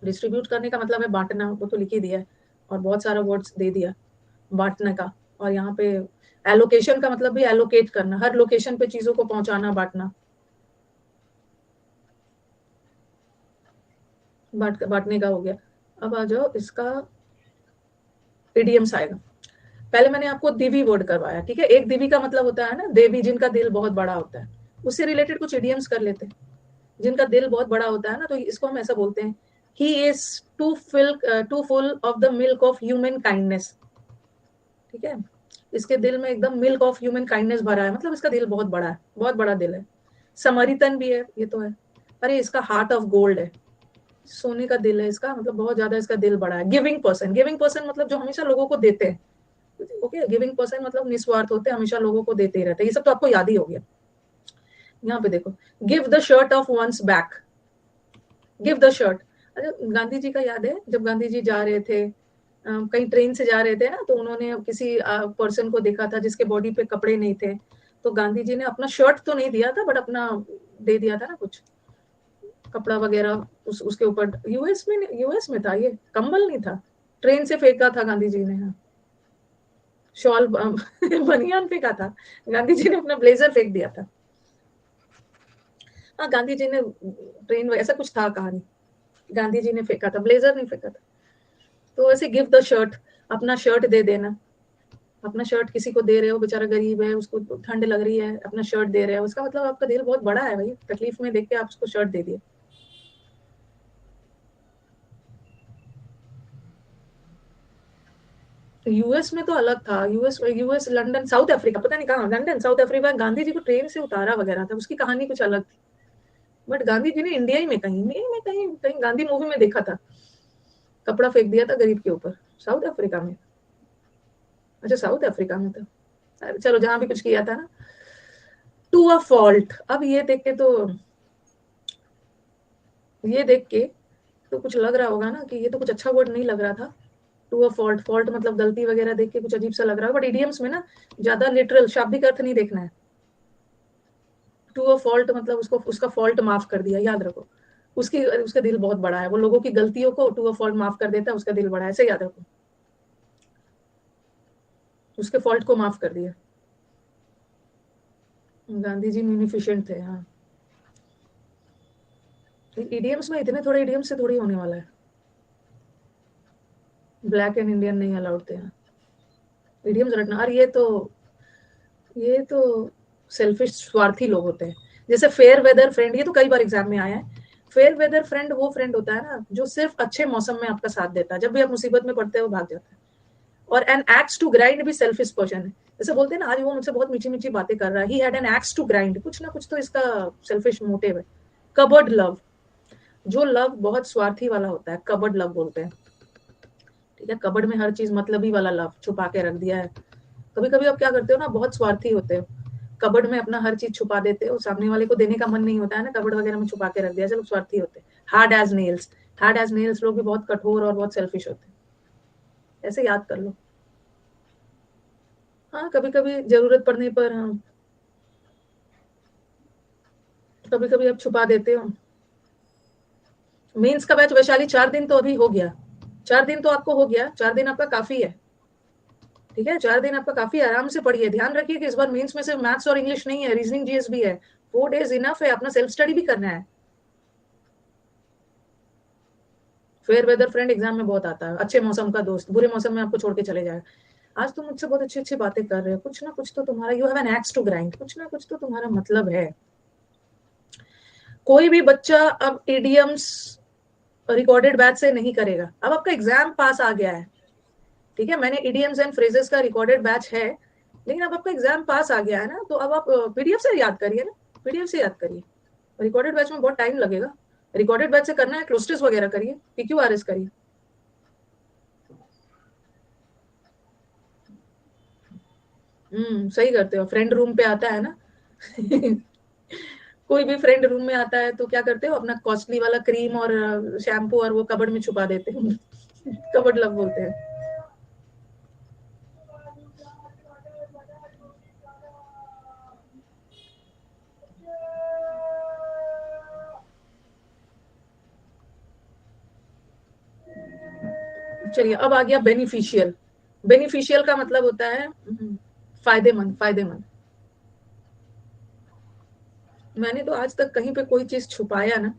डिस्ट्रीब्यूट करने का मतलब है बांटना, वो तो लिख ही दिया है, और बहुत सारा वर्ड्स दे दिया बांटने का। और यहाँ पे एलोकेशन का मतलब भी एलोकेट करना, हर लोकेशन पे चीजों को पहुंचाना, बांटना। बांटने का हो गया। अब आ जाओ इसका इडियम्स आएगा। पहले मैंने आपको दिवी वर्ड करवाया, ठीक है। एक दिवी का मतलब होता है ना देवी, जिनका दिल बहुत बड़ा होता है। उससे रिलेटेड कुछ इडियम्स कर लेते हैं। जिनका दिल बहुत बड़ा होता है ना, तो इसको हम ऐसा बोलते हैं, he is too full of the milk of human kindness, ठीक है। इसके दिल में एकदम मिल्क ऑफ ह्यूमन काइंडनेस भरा है, मतलब इसका दिल बहुत बड़ा है, बहुत बड़ा दिल है। समरितन भी है, ये तो है। अरे इसका हार्ट ऑफ गोल्ड है, सोने का दिल है इसका, मतलब बहुत ज्यादा इसका दिल बड़ा है। गिविंग पर्सन, गिविंग पर्सन मतलब जो हमेशा लोगों को देते हैं, ओके। गिविंग पर्सन मतलब निस्वार्थ होते हैं, हमेशा लोगों को देते ही रहते हैं। ये सब तो आपको याद ही हो गया। यहाँ पे देखो, give the shirt off once back, give the shirt. अच्छा, गांधी जी का याद है जब गांधी जी जा रहे थे, कहीं ट्रेन से जा रहे थे ना, तो उन्होंने किसी पर्सन को देखा था जिसके बॉडी पे कपड़े नहीं थे, तो गांधी जी ने अपना शर्ट तो नहीं दिया था, बट अपना दे दिया था ना कुछ कपड़ा वगैरह उसके ऊपर। यूएस में था, ये कंबल नहीं था, ट्रेन से फेंका था गांधी जी ने। हाँ, शॉल बनियान फेंका था, गांधी जी ने अपना ब्लेजर फेंक दिया था। हाँ, गांधी जी ने ट्रेन, ऐसा कुछ था कहानी, गांधी जी ने फेंका था, ब्लेजर नहीं फेंका था। तो वैसे गिव द शर्ट, अपना शर्ट दे देना। अपना शर्ट किसी को दे रहे हो, बेचारा गरीब है, उसको ठंड लग रही है, अपना शर्ट दे रहे हो, उसका मतलब आपका दिल बहुत बड़ा है भाई, तकलीफ में देख के आप उसको शर्ट दे दिए। यूएस में तो अलग था, यूएस लंदन साउथ अफ्रीका, पता नहीं कहाँ, London south Africa, Gandhi ji को ट्रेन से उतारा वगैरह था, उसकी कहानी कुछ अलग थी। बट गांधी जी ने इंडिया ही में कहीं गांधी मूवी में देखा था, कपड़ा फेंक दिया था गरीब के ऊपर, साउथ अफ्रीका में, अच्छा साउथ अफ्रीका में था, चलो जहां भी कुछ किया था ना। टू अ फॉल्ट, अब ये देख के तो कुछ लग रहा होगा ना कि ये तो कुछ अच्छा वर्ड नहीं लग रहा था। टू अ फॉल्ट, फॉल्ट मतलब गलती वगैरह देख के कुछ अजीब सा लग रहा है, बट इडियम्स में ना ज्यादा लिटरल शाब्दिक अर्थ नहीं देखना है। टू अ फॉल्ट मतलब उसको, उसका फॉल्ट माफ कर दिया, याद रखो। उसका दिल बहुत बड़ा है, वो लोगों की गलतियों को टू अ फॉल्ट माफ कर देता है, उसका दिल बड़ा है, ऐसे याद रखो। उसके फॉल्ट को माफ कर दिया। गांधी जी म्यूनिफिशेंट थे, हाँ। इडियम्स में इतने थोड़े इडियम्स से थोड़ी होने वाला है। ब्लैक एंड इंडियन नहीं अलाउड थे, इडियम्स रटना। और ये तो सेल्फिश स्वार्थी लोग होते हैं। जैसे फेयर वेदर फ्रेंड, ये तो कई बार एग्जाम में आया है। फेयर वेदर फ्रेंड वो फ्रेंड होता है ना जो सिर्फ अच्छे मौसम में आपका साथ देता है, जब भी आप मुसीबत में पड़ते हैं वो भाग जाता है। और एन एक्स टू ग्राइंड भी सेल्फिश पर्सन है। जैसे बोलते हैं ना, आज वो मुझसे बहुत मीठी मीठी बातें कर रहा है, he had an axe to grind, कुछ ना कुछ तो इसका सेल्फिश मोटिव है। कबर्ड लव, जो लव बहुत स्वार्थी वाला होता है, कबर्ड लव बोलते हैं। ठीक है, कबर्ड में हर चीज मतलबी वाला लव छुपा के रख दिया है। कभी कभी आप क्या करते हो ना, बहुत स्वार्थी होते हो, कबर्ड में अपना हर चीज छुपा देते हो, सामने वाले को देने का मन नहीं होता है ना, कबर्ड वगैरह में छुपा के रख दिया, चलो स्वार्थी होते हैं। Hard as nails, hard as nails लोग भी बहुत कठोर और बहुत सेल्फिश होते हैं, ऐसे याद कर लो। हाँ, कभी कभी जरूरत पड़ने पर, हाँ, कभी कभी आप छुपा देते हो। मेंस का बैच वैशाली 4 दिन तो अभी हो गया, 4 दिन तो आपको हो गया, 4 दिन आपका काफी है। ठीक है, 4 दिन आपका काफी, आराम से पढ़िए। ध्यान रखिए कि इस बार मेंस में सिर्फ मैथ्स और इंग्लिश नहीं है, रीजनिंग जीएस भी है। 4 डेज इनफ है, अपना सेल्फ स्टडी भी करना है। फेयर वेदर फ्रेंड एग्जाम में बहुत आता है, अच्छे मौसम का दोस्त बुरे मौसम में आपको छोड़ के चले जाए। आज तुम मुझसे बहुत अच्छी अच्छी बातें कर रहे हो, कुछ ना कुछ तो तुम्हारा, you have an axe to grind, कुछ ना कुछ तो तुम्हारा मतलब है। कोई भी बच्चा अब इडियम्स रिकॉर्डेड बैच से नहीं करेगा। अब आपका एग्जाम पास आ गया है, ठीक है, मैंने इडियम्स एंड फ्रेजेस का रिकॉर्डेड बैच है, लेकिन अब आपका एग्जाम पास आ गया है ना, तो अब आप पीडीएफ से याद करिए ना, पीडीएफ से याद करिए। रिकॉर्डेड बैच में बहुत टाइम लगेगा। रिकॉर्डेड बैच से करना है, क्लोस्टिस वगैरह करिए, पीक्यूआरएस करिए। सही करते हो। फ्रेंड रूम पे आता है ना कोई भी फ्रेंड रूम में आता है तो क्या करते हो, अपना कॉस्टली वाला क्रीम और शैम्पू और वो कबर्ड में छुपा देते हो कबर्ड लव बोलते हैं। चलिए, अब आ गया बेनिफिशियल। बेनिफिशियल का मतलब होता है फायदेमंद, फायदेमंद। मैंने तो आज तक कहीं पे कोई चीज छुपाया ना,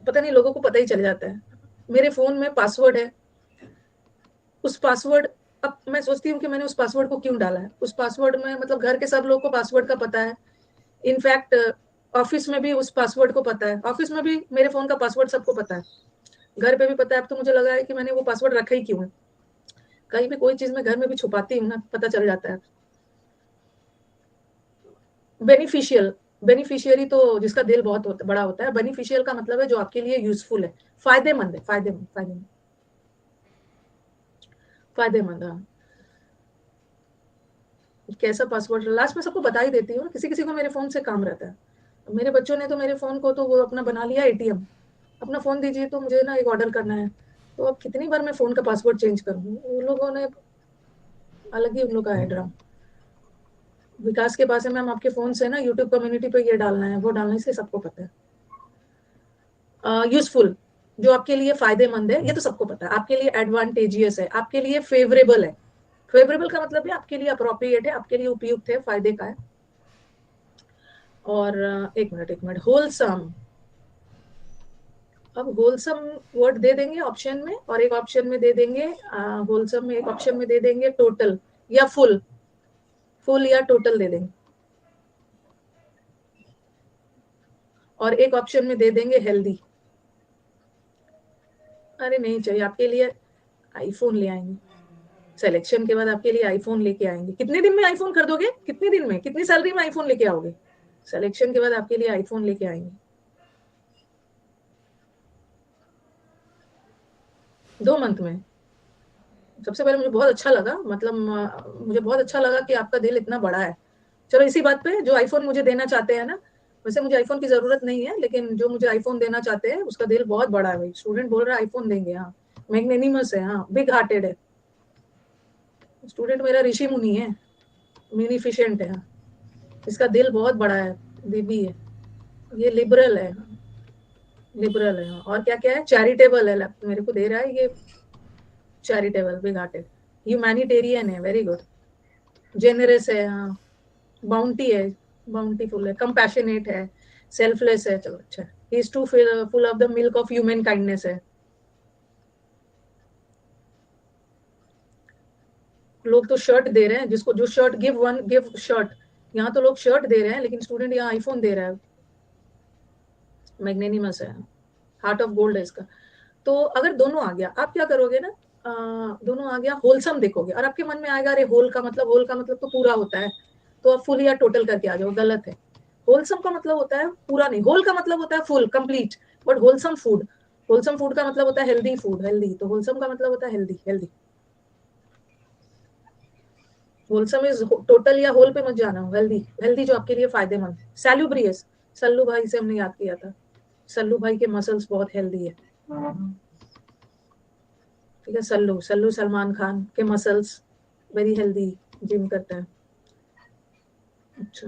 पता नहीं लोगों को पता ही चल जाता है। मेरे फोन में पासवर्ड है, उस पासवर्ड, अब मैं सोचती हूँ कि मैंने उस पासवर्ड को क्यों डाला है। उस पासवर्ड में मतलब घर के सब लोग को पासवर्ड का पता है। इनफैक्ट ऑफिस में भी उस पासवर्ड को पता है, ऑफिस में भी मेरे फोन का पासवर्ड सबको पता है, घर पे भी पता है। अब तो मुझे लगा है कि मैंने वो पासवर्ड रखा ही क्यों है। कहीं भी कोई चीज मैं घर में भी छुपाती हूँ ना, पता चल जाता है। बेनिफिशियल, बेनिफिशियरी तो जिसका दिल बहुत बड़ा होता है। बेनिफिशियल का मतलब है जो आपके लिए यूजफुल है, फायदेमंद है, फायदेमंद, फायदेमंद, फायदेमंद, हाँ। कैसा पासवर्ड लास्ट में सबको बता ही देती हूँ, किसी किसी को मेरे फोन से काम रहता है। मेरे बच्चों ने तो मेरे फोन को तो वो अपना बना लिया एटीएम। अपना फोन दीजिए तो मुझे ना एक ऑर्डर करना है, तो अब कितनी बार मैं फोन का पासवर्ड चेंज करूँ, उन लोगों ने अलग ही उन लोग का है ड्रामा। विकास के पास है, मैम आपके फोन से ना यूट्यूब कम्युनिटी पे ये डालना है, वो डालने से सबको पता है। यूजफुल, जो आपके लिए फायदेमंद है, ये तो सबको पता है। आपके लिए एडवांटेजियस है, आपके लिए फेवरेबल है। फेवरेबल का मतलब है आपके लिए अप्रोप्रिएट है, आपके लिए उपयुक्त है, फायदे का है। और एक मिनट, होलसम। अब होलसम वर्ड दे देंगे ऑप्शन में, और एक ऑप्शन में दे देंगे, होलसम में एक ऑप्शन में दे देंगे टोटल या फुल, फुल या टोटल दे देंगे, और एक ऑप्शन में दे देंगे हेल्दी। अरे नहीं चाहिए आपके लिए, आईफोन ले आएंगे। सिलेक्शन के बाद आपके लिए आईफोन लेके आएंगे। कितने दिन में आईफोन खरीदोगे, कितने दिन में, कितनी सैलरी में आईफोन लेके आओगे? सिलेक्शन के बाद आपके लिए आईफोन लेके आएंगे, 2 मंथ में। सबसे पहले मुझे बहुत अच्छा लगा, मतलब मुझे बहुत अच्छा लगा कि आपका दिल इतना बड़ा है। चलो इसी बात पे, जो आईफोन मुझे देना चाहते हैं ना, वैसे मुझे आईफोन की जरूरत नहीं है, लेकिन जो मुझे आईफोन देना चाहते हैं उसका दिल बहुत बड़ा है भाई। स्टूडेंट बोल रहा है आईफोन देंगे, हाँ। मैग्नेनिमस है, हाँ, बिग हार्टेड है। स्टूडेंट मेरा ऋषि मुनि है, मिनीफिशेंट है, हाँ। इसका दिल बहुत बड़ा है, दीदी है, ये लिबरल है, लिबरल है, हाँ। और क्या क्या है, चैरिटेबल है, मेरे को दे रहा है ये, चैरिटेबल, बिग हार्टेड, ह्यूमैनिटेरियन है, वेरी गुड, जेनरस है, हाँ, बाउंटी है, बाउंटीफुल है, कंपैशनेट है, सेल्फलेस है, चलो अच्छा है, he is too full of the milk of human kindness है। लोग तो शर्ट दे रहे हैं, जिसको जो shirt, give one give shirt, यहाँ तो लोग शर्ट दे रहे हैं, लेकिन स्टूडेंट यहाँ आईफोन दे रहा है। मैग्नेनिमस है, हार्ट ऑफ गोल्ड है इसका। तो अगर दोनों आ गया, आप क्या करोगे ना, दोनों आ गया, होलसम देखोगे, और आपके मन में आएगा अरे होल का मतलब तो पूरा होता है, तो आप फुल या टोटल करके आ जाओ, गलत है। होलसम का मतलब होता है पूरा नहीं, होल का मतलब होता है full complete, but wholesome food, wholesome food का मतलब होता है हेल्दी फूड, हेल्दी, तो होलसम का मतलब होता है healthy, healthy. Wholesome is total या होल पे मत जाना, हेल्दी, हेल्दी जो आपके लिए फायदेमंद। सैल्यूब्रियस, सल्लू भाई से हमने याद किया था, सल्लू भाई के मसल्स बहुत हेल्दी है, ठीक है। सल्लू, सल्लू सलमान खान के मसल्स वेरी हेल्दी, जिम करते हैं। अच्छा,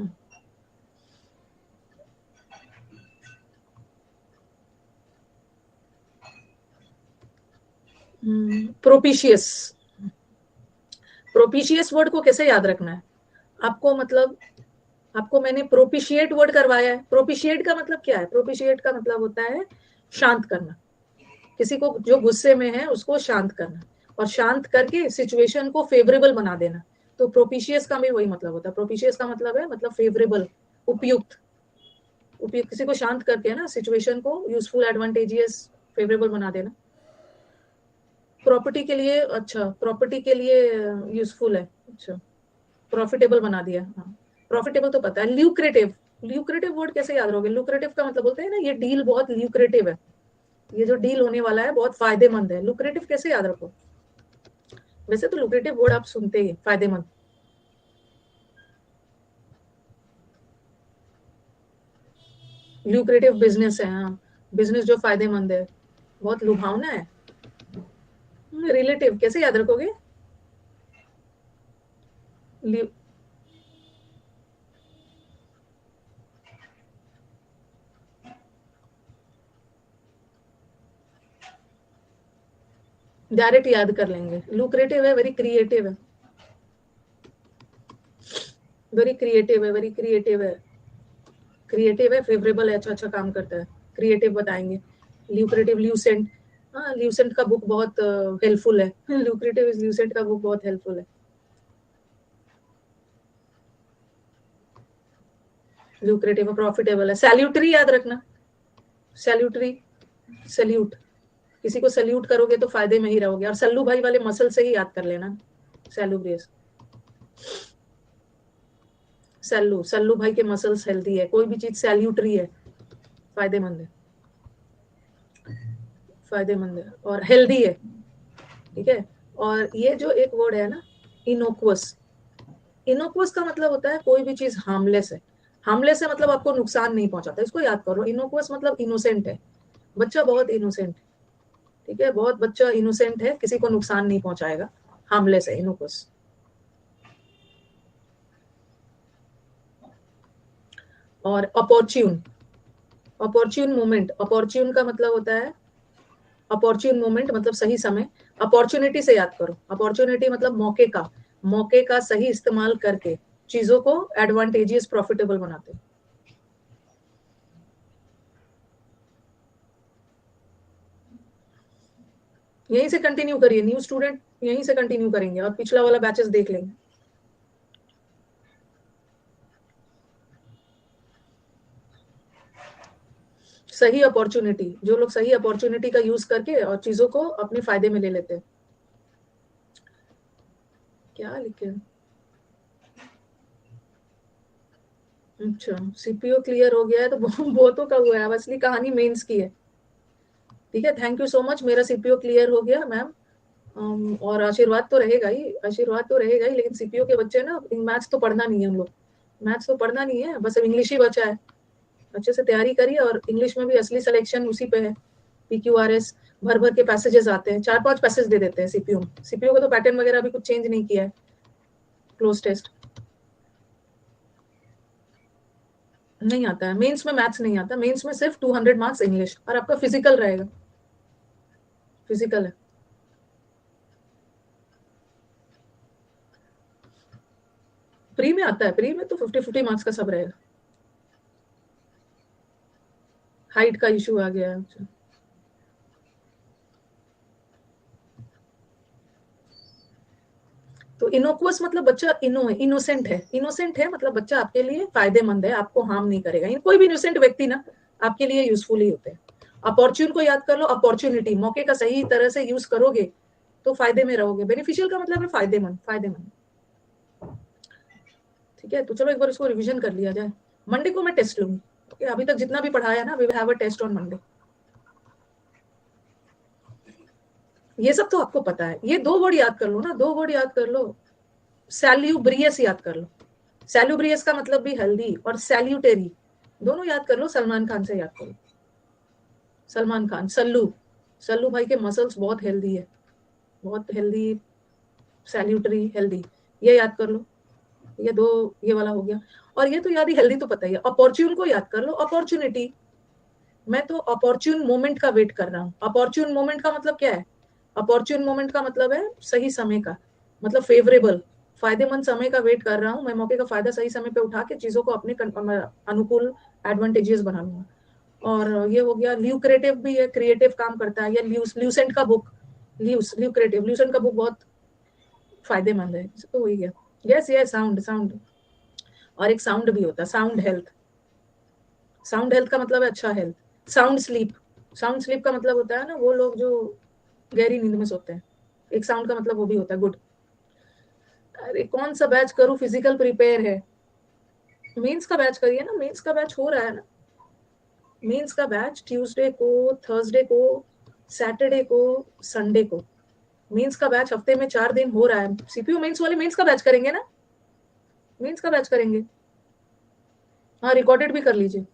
प्रोपिशियस, प्रोपिशियस वर्ड को कैसे याद रखना है आपको, मतलब आपको मैंने प्रोपिशिएट वर्ड करवाया है। प्रोपिशिएट का मतलब क्या है, प्रोपिशिएट का मतलब होता है शांत करना, किसी को जो गुस्से में है उसको शांत करना, और शांत करके सिचुएशन को फेवरेबल बना देना। तो प्रोपिशियस का भी वही मतलब होता है। प्रोपिशियस का मतलब है, मतलब फेवरेबल, उपयुक्त, उपयुक्त, किसी को शांत करके ना सिचुएशन को यूजफुल, एडवांटेजियस, फेवरेबल बना देना। प्रॉपर्टी के लिए, अच्छा, प्रॉपर्टी के लिए यूजफुल है, अच्छा, प्रॉफिटेबल बना दिया, हाँ। प्रॉफिटेबल तो पता है, ल्यूक्रेटिव, ल्यूक्रेटिव वर्ड कैसे याद रहोगे, ल्यूक्रेटिव का मतलब बोलते हैं ना ये डील बहुत ल्यूक्रेटिव है, ये जो डील होने वाला है बहुत फायदेमंद है, लुक्रेटिव कैसे याद रखो। वैसे तो लुक्रेटिव वर्ड आप सुनते ही, फायदेमंद, ल्यूक्रेटिव बिजनेस है, हाँ, बिजनेस जो फायदेमंद है, बहुत लुभावना है। रिलेटिव कैसे याद रखोगे, डायरेक्ट याद कर लेंगे। लुक्रेटिव है, वेरी क्रिएटिव है, वेरी क्रिएटिव है, वेरी क्रिएटिव है, क्रिएटिव है, फेवरेबल है, अच्छा अच्छा काम करता है, क्रिएटिव बताएंगे। ल्यूक्रेटिव, ल्यूसेंट, हाँ, ल्यूसेंट का बुक बहुत हेल्पफुल है, लुक्रेटिव ल्यूसेंट का बुक बहुत हेल्पफुल है। लुक्रेटिव, प्रॉफिटेबल है, सैल्यूटरी याद रखना, सैल्यूटरी, सैल्यूट, किसी को सैल्यूट करोगे तो फायदे में ही रहोगे, और सल्लू भाई वाले मसल से ही याद कर लेना, सैलूब्रियस, सल्लू, सल्लू भाई के मसल्स हेल्दी है, कोई भी चीज सैल्यूटरी है, फायदेमंद है, फायदेमंद है और हेल्दी है, ठीक है। और ये जो एक वर्ड है ना, इनोक्वस, इनोक्वस का मतलब होता है कोई भी चीज हार्मलेस है, हार्मलेस है मतलब आपको नुकसान नहीं पहुंचाता, इसको याद करो। इनोक्वस मतलब इनोसेंट है, बच्चा बहुत इनोसेंट, ठीक है, बहुत बच्चा इनोसेंट है, किसी को नुकसान नहीं पहुंचाएगा, हार्मलेस है, इनोक्वस। और अपॉर्च्यून, अपॉर्च्यून मोमेंट, अपॉर्च्यून का मतलब होता है, अपॉर्च्यून मोमेंट मतलब सही समय, अपॉर्चुनिटी से याद करो, अपॉर्चुनिटी मतलब मौके का, मौके का सही इस्तेमाल करके चीजों को एडवांटेजियस, प्रॉफिटेबल बनाते हैं। यहीं से कंटिन्यू करिए, न्यू स्टूडेंट यहीं से कंटिन्यू करेंगे और पिछला वाला बैचेस देख लेंगे। सही अपॉर्चुनिटी, जो लोग सही अपॉर्चुनिटी का यूज करके और चीजों को अपने फायदे में ले लेते हैं। क्या लिखे, अच्छा, सीपीओ क्लियर हो गया है तो बहुतों का हुआ है, अब असली कहानी मेंस की है, ठीक है। थैंक यू सो मच, मेरा सीपीओ क्लियर हो गया मैम, और आशीर्वाद तो रहेगा ही, आशीर्वाद तो रहेगा ही, लेकिन सीपीओ के बच्चे ना, मैथ्स तो पढ़ना नहीं है हम लोग, मैथ्स तो पढ़ना नहीं है, बस अब इंग्लिश ही बचा है। अच्छे से तैयारी करिए, और इंग्लिश में भी असली सिलेक्शन उसी पे है। PQRS भर भर के पैसेजेस आते हैं, 4-5 पैसेज दे देते हैं सीपीओ में। सीपीओ का तो पैटर्न वगैरह अभी कुछ चेंज नहीं किया है। क्लोज टेस्ट नहीं आता है, मेंस में मैथ्स नहीं आता, मेंस में सिर्फ 200 मार्क्स इंग्लिश, और आपका फिजिकल रहेगा, फिजिकल है। प्री में आता है, प्री में तो 50-50 मार्क्स का सब रहेगा। हाइट का इशू आ गया है। तो इनोकुअस मतलब बच्चा इनोसेंट है, इनोसेंट है मतलब बच्चा आपके लिए फायदेमंद है, आपको हार्म नहीं करेगा। कोई भी इनोसेंट व्यक्ति ना आपके लिए यूजफुल ही होते हैं। अपॉर्चुन को याद कर लो, अपॉर्चुनिटी, मौके का सही तरह से यूज करोगे तो फायदे में रहोगे। बेनिफिशियल का मतलब है फायदेमंद, फायदेमंद। ठीक है, तो चलो एक बार इसको रिवीजन कर लिया जाए। मंडे को मैं टेस्ट लूंगी। ओके, अभी तक जितना भी पढ़ाया ना, we will have a test on Monday. ये सब तो आपको पता है, ये 2 वर्ड याद कर लो ना, 2 वर्ड याद कर लो। सैल्यूब्रियस याद कर लो, सैल्यूब्रियस का मतलब भी हेल्दी, और सैल्यूटेरी दोनों याद कर लो। सलमान खान से याद करो, सलमान खान, सल्लू, सल्लू भाई के मसल्स बहुत हेल्दी है, बहुत हेल्दी। सैल्यूटरी, हेल्दी, ये याद कर लो। ये 2, ये वाला हो गया। और ये तो याद ही, हेल्दी तो पता ही है। अपॉर्चुन को याद कर लो, अपॉर्चुनिटी। मैं तो अपॉर्चुन मोमेंट का वेट कर रहा हूँ। अपॉर्चुन मोमेंट का मतलब क्या है? अपॉर्चुन मोमेंट का मतलब है सही समय का, मतलब फेवरेबल, फायदेमंद समय का वेट कर रहा हूँ मैं। मौके का फायदा सही समय पे उठा के चीजों को अपने अनुकूल, एडवांटेजेस बना लूंगा। और ये हो गया। ल्यूक्रेटिव भी है, क्रिएटिव काम करता है। या ल्यूसेंट का बुक, ल्यूक्रेटिव, ल्यूसेंट का बुक बहुत फायदेमंद है, तो हो ही गया। Yes yes, sound, sound. और एक साउंड भी होता है, साउंड हेल्थ। साउंड हेल्थ का मतलब है अच्छा health. Sound sleep, sound sleep का मतलब होता है ना वो लोग जो गहरी नींद में सोते हैं, एक साउंड का मतलब वो भी होता है गुड। अरे कौन सा बैच करूं? फिजिकल प्रिपेयर है, मेंस का बैच करिए ना, मेंस का बैच हो रहा है ना। मेंस का बैच ट्यूसडे को, थर्सडे को, सैटरडे को, संडे को। मेंस का बैच हफ्ते में 4 दिन हो रहा है। सीपीयू मेंस वाले मेंस का बैच करेंगे ना, मेंस का बैच करेंगे। हाँ, रिकॉर्डेड भी कर लीजिए,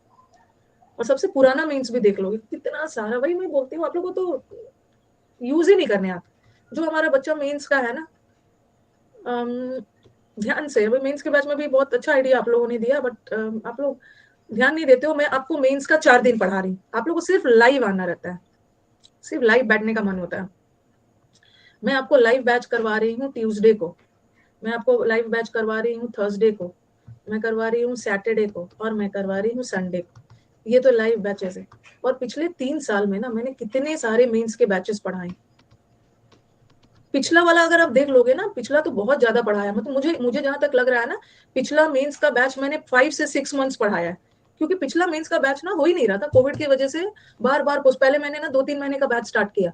और सबसे पुराना मेंस भी देख लोगे, कितना सारा। वही मैं बोलती हूँ, आप लोगों को तो यूज ही नहीं करने आते। जो हमारा बच्चा मेंस का है ना, ध्यान से, अभी मेंस के बैच में भी बहुत अच्छा आइडिया आप लोगों ने दिया, बट आप लोग ध्यान नहीं देते हो। मैं आपको मेंस का 4 दिन पढ़ा रही हूँ, आप लोगों को सिर्फ लाइव आना रहता है, सिर्फ लाइव बैठने का मन होता है। मैं आपको लाइव बैच करवा रही हूँ ट्यूसडे को, मैं आपको लाइव बैच करवा रही हूँ थर्सडे को, मैं करवा रही हूँ सैटरडे को, और मैं करवा रही हूँ संडे को। ये तो लाइव बैचेस है। और पिछले 3 साल में ना मैंने कितने सारे मेंस के बैचेस पढ़ाए। पिछला वाला अगर आप देख लोगे ना, पिछला तो बहुत ज्यादा पढ़ाया, मतलब मुझे मुझे जहां तक लग रहा है ना, पिछला मेंस का बैच मैंने 5 से 6 मंथ्स पढ़ाया है। क्योंकि पिछला मेंस का बैच ना हो ही नहीं रहा था कोविड की वजह से। बार बार पहले मैंने ना 2-3 महीने का बैच स्टार्ट किया,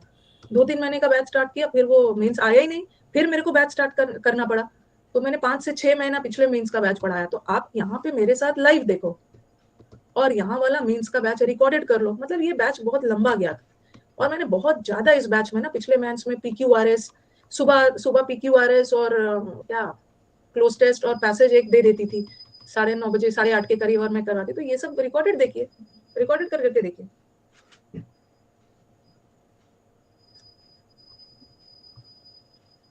2-3 महीने का बैच स्टार्ट किया, फिर वो मेंस आया ही नहीं, फिर मेरे को बैच स्टार्ट करना पड़ा। तो मैंने 5 से 6 महीना पिछले मेंस का बैच पढ़ाया। तो आप यहाँ पे मेरे साथ लाइव देखो, और यहाँ वाला मेंस का बैच रिकॉर्डेड कर लो, मतलब ये बैच बहुत लंबा गया था। और मैंने बहुत ज्यादा इस बैच में ना, पिछले मेंस में PQRS, सुबह सुबह PQRS और क्या, क्लोज टेस्ट और पैसेज एक दे देती थी 9:30 बजे, 8:30 के करीब, और मैं करवाती। तो ये सब रिकॉर्डेड देखिए, रिकॉर्डेड करके देखिए।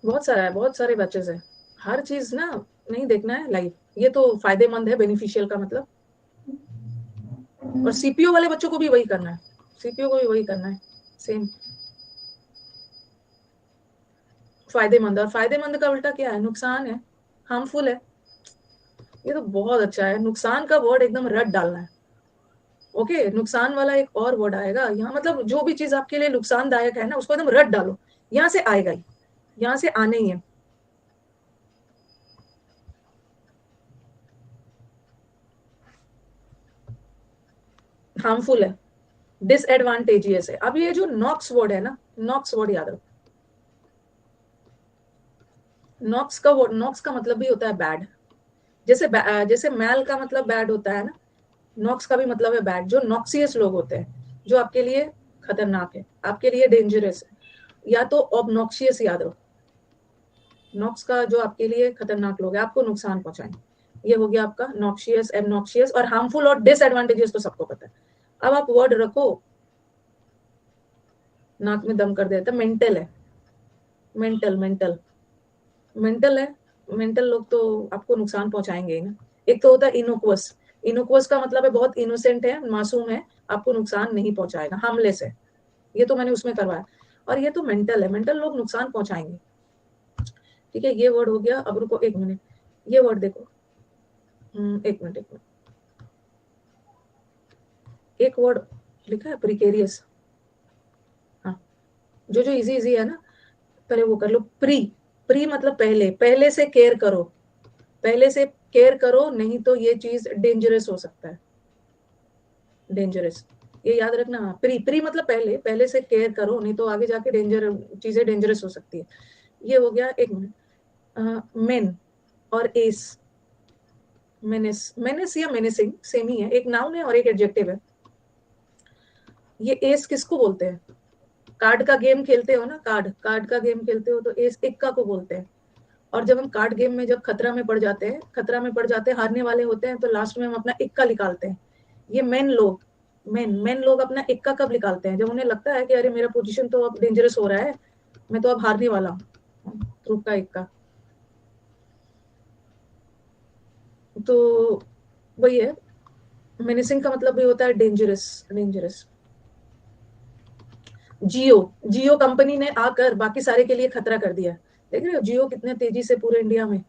बहुत सारा है, बहुत सारे बैचेस है। हर चीज ना नहीं देखना है लाइव, ये तो फायदेमंद है, बेनिफिशियल का मतलब। और सीपीओ वाले बच्चों को भी वही करना है, सीपीओ को भी वही करना है, सेम फायदेमंद। और फायदेमंद का उल्टा क्या है? नुकसान है, हार्मफुल है। ये तो बहुत अच्छा है, नुकसान का वर्ड एकदम रट डालना है। ओके, नुकसान वाला एक और वर्ड आएगा यहाँ, मतलब जो भी चीज आपके लिए नुकसानदायक है ना, उसको एकदम रट डालो, यहाँ से आएगा ही, यहाँ से आने ही है। हार्मफुल है, डिसएडवांटेजियस है। अब ये जो नॉक्स वर्ड है ना, नॉक्स वर्ड याद रखो। नॉक्स का मतलब भी होता है बैड। जैसे मैल का मतलब बैड होता है ना, नॉक्स का भी मतलब है बैड। जो नॉक्सियस लोग होते हैं, जो आपके लिए खतरनाक है, आपके लिए डेंजरस है, या तो ऑबनॉक्सियस याद रखो, नॉक्स का जो आपके लिए खतरनाक लोग हैं, आपको नुकसान पहुंचाएंगे। ये हो गया आपका नॉक्सियस, एबनॉक्सियस और हार्मफुल और डिसएडवांटेजेस तो सबको पता है। अब आप वर्ड रखो, नाक में दम कर देता, मेंटल है, मेंटल मेंटल मेंटल है। मेंटल लोग तो आपको नुकसान पहुंचाएंगे ही ना। एक तो होता है इनोक्वस, इनोक्वस का मतलब है बहुत इनोसेंट है, मासूम है, आपको नुकसान नहीं पहुंचाएगा, हार्मलेस है, ये तो मैंने उसमें करवाया। और ये तो मेंटल है, मेंटल लोग नुकसान पहुंचाएंगे। ठीक है, ये वर्ड हो गया। अब रुको 1 मिनट, ये वर्ड देखो, 1 मिनट 1 मिनट, एक वर्ड लिखा है प्रिकेरियस। हाँ, जो जो इजी इजी है ना, पहले वो कर लो। प्री, प्री मतलब पहले, पहले से केयर करो, पहले से केयर करो, नहीं तो ये चीज डेंजरस हो सकता है, डेंजरस, ये याद रखना। प्री, प्री मतलब पहले, पहले से केयर करो, नहीं तो आगे जाके चीजें डेंजरस हो सकती है। ये हो गया। 1 मिनट, मेन और एस, मेनेस, मेनेस या मेनेसिंग सेम ही है, एक नाउन है और एक एडजेक्टिव है। ये एस किसको बोलते हैं? कार्ड का गेम खेलते हो ना, कार्ड का गेम खेलते हो तो एस इक्का को बोलते हैं। और जब हम कार्ड गेम में जब खतरा में पड़ जाते हैं, खतरा में पड़ जाते हैं, हारने वाले होते हैं, तो लास्ट में हम अपना इक्का निकालते हैं। ये मेन लोग, मेन लोग अपना इक्का कब निकालते हैं? जब उन्हें लगता है कि अरे मेरा पोजीशन तो अब डेंजरस हो रहा है, मैं तो अब हारने वाला हूँ, ट्रूप का इक्का। तो वही है, मेनेसिंग का मतलब भी होता है डेंजरस, डेंजरस। जियो, जियो कंपनी ने आकर बाकी सारे के लिए खतरा कर दिया। देख रहे हो जियो कितने तेजी से पूरे इंडिया में,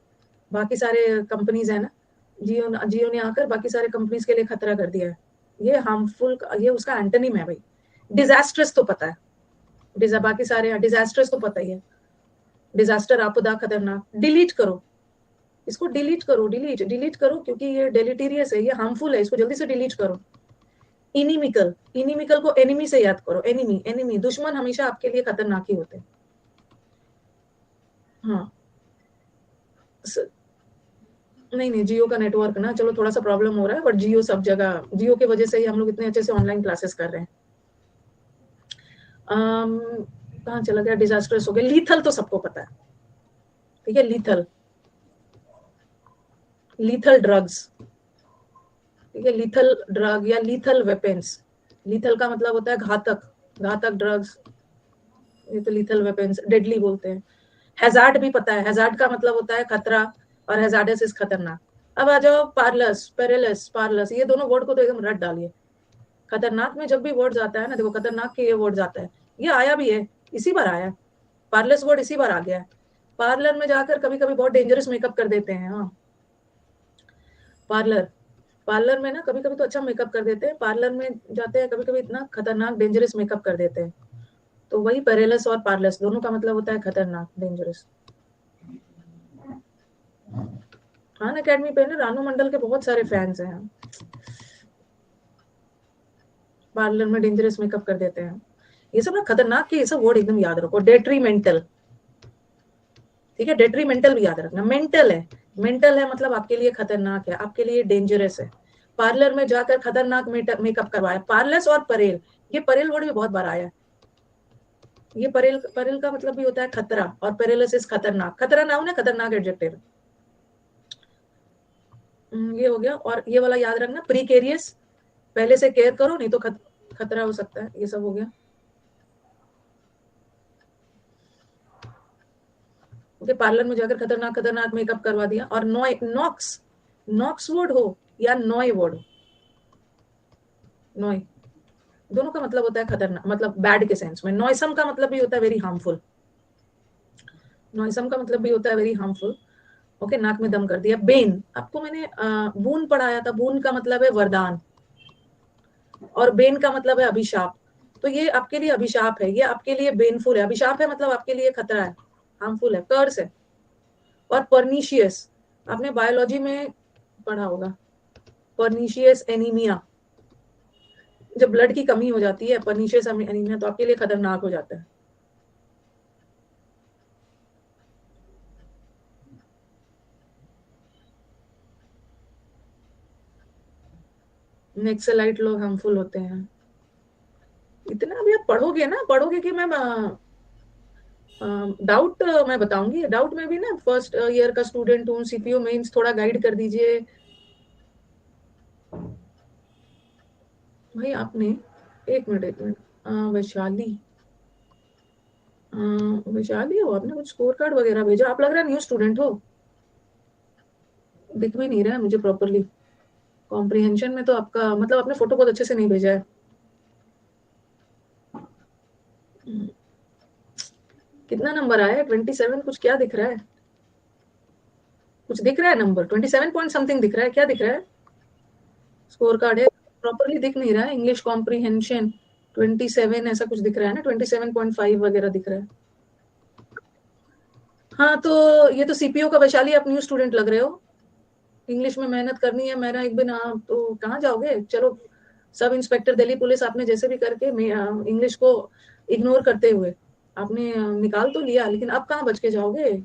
बाकी सारे कंपनीज है ना, जियो ने आकर बाकी सारे कंपनीज के लिए खतरा कर दिया है। ये हार्मफुल, ये उसका एंटोनिम है भाई। डिजास्ट्रस तो पता है, बाकी सारे डिजास्ट्रस तो पता ही है, डिजास्टर, आपदा, खतरनाक। डिलीट करो, इसको डिलीट करो, डिलीट डिलीट करो, क्योंकि ये डेलिटीरियस है, ये हार्मफुल है, इसको जल्दी से डिलीट करो। इनिमिकल, इनिमिकल को एनिमी से याद करो, एनिमी, एनिमी, दुश्मन हमेशा आपके लिए खतरनाक ही होते हैं। हाँ, नहीं नहीं, जियो का नेटवर्क ना चलो थोड़ा सा प्रॉब्लम हो रहा है, बट जियो सब जगह, जियो की वजह से ही हम लोग इतने अच्छे से ऑनलाइन क्लासेस कर रहे हैं। कहाँ चला गया? डिजास्टर्स हो गया। लीथल तो सबको पता है, ठीक है, लीथल, लीथल ड्रग्स, ठीक है, लीथल ड्रग या लीथल वेपन्स। लीथल का मतलब होता है घातक, घातक ड्रग्स, ये तो लीथल वेपन्स, डेडली बोलते हैं। हैजार्ड भी पता है, हैजार्ड का मतलब होता है खतरा, और हैजार्डस इज खतरनाक। अब आ जाओ पार्लस, पेरिलस, पार्लस, ये दोनों वर्ड को तो एकदम रट डालिए। खतरनाक में जब भी वर्ड आता है ना, देखो खतरनाक के ये वर्ड आता है, ये आया भी है, इसी बार आया है, पार्लस वर्ड इसी बार आ गया है। पार्लर में जाकर कभी कभी बहुत डेंजरस मेकअप कर देते हैं। हाँ, पार्लर, पार्लर में ना कभी कभी तो अच्छा मेकअप कर देते हैं, पार्लर में जाते हैं कभी कभी इतना खतरनाक डेंजरस मेकअप कर देते हैं। तो वही पेरेलस और पार्लस दोनों का मतलब होता है खतरनाक, डेंजरस। खान अकेडमी पे ना रानू मंडल के बहुत सारे फैंस हैं, पार्लर में डेंजरस मेकअप कर देते हैं। ये सब ना खतरनाक के, ये सब वर्ड एकदम याद रखो। डेट्रीमेंटल, ठीक है, डेट्रीमेंटल भी याद रखना। मेंटल है, मेंटल है मतलब आपके लिए खतरनाक है, आपके लिए डेंजरस है। पार्लर में जाकर खतरनाक मेकअप करवाया, पार्लस और परेल, ये परेल वर्ड भी बहुत बार आया है। ये परेल, परेल का मतलब भी होता है खतरा, और पेरेलस इज खतरनाक, खतरा नाउन है, खतरनाक एडजेक्टिव। ये हो गया। और ये वाला याद रखना, प्रीकेरियस, पहले से केयर करो, नहीं तो खतरा हो सकता है। ये सब हो गया। ओके, पार्लर में जाकर खतरनाक खतरनाक मेकअप करवा दिया। और नॉय, नॉक्स, नॉक्स वर्ड हो या नॉय वर्ड, नॉय, दोनों का मतलब होता है खतरनाक, मतलब बैड के सेंस में। नॉयसम का मतलब भी होता है वेरी हार्मफुल, नॉयसम का मतलब भी होता है वेरी हार्मफुल। ओके, नाक में दम कर दिया। बेन, आपको मैंने बून पढ़ाया था, बून का मतलब है वरदान, और बेन का मतलब है अभिशाप। तो ये आपके लिए अभिशाप है, ये आपके लिए बेनफुल है। अभिशाप है मतलब आपके लिए खतरा है, हार्मफुल है, कर्स है। और परनीशियस, आपने बायोलॉजी में पढ़ा होगा, परनीशियस एनीमिया, जब ब्लड की कमी हो जाती है, परनीशियस एनीमिया, तो आपके लिए खतरनाक हो जाता है। नेक्सलाइट लोग हार्मफुल होते हैं। इतना भी आप पढ़ोगे ना, पढ़ोगे कि मैम डाउट मैं बताऊंगी, डाउट में भी ना फर्स्ट ईयर का स्टूडेंट हूँ, सीपीयू मेंस थोड़ा गाइड कर दीजिए भाई आपने। एक मिनट वैशाली, वैशाली हो आपने, कुछ स्कोर कार्ड वगैरह भेजा, आप लग रहा है न्यू स्टूडेंट हो, दिख भी नहीं रहा है मुझे प्रॉपरली। कॉम्प्रिहेंशन में तो आपका मतलब आपने फोटो बहुत अच्छे से नहीं भेजा है। हम्म, कितना नंबर आया है? 27 कुछ क्या दिख रहा है? कुछ दिख रहा है नंबर 27 पॉइंट समथिंग दिख रहा है, क्या दिख रहा है? स्कोर कार्ड है, प्रॉपरली दिख नहीं रहा है। इंग्लिश कॉम्प्रिहेंशन 27 ऐसा कुछ दिख रहा है ना, 27.5 वगैरह दिख रहा है। हाँ तो ये तो सीपीओ का वैशाली, आप न्यू स्टूडेंट लग रहे हो, इंग्लिश में मेहनत करनी है, मेरा एक बिना तो कहाँ जाओगे। चलो सब इंस्पेक्टर दिल्ली पुलिस आपने जैसे भी करके इंग्लिश को इग्नोर करते हुए आपने निकाल तो लिया, लेकिन अब कहाँ बच के जाओगे,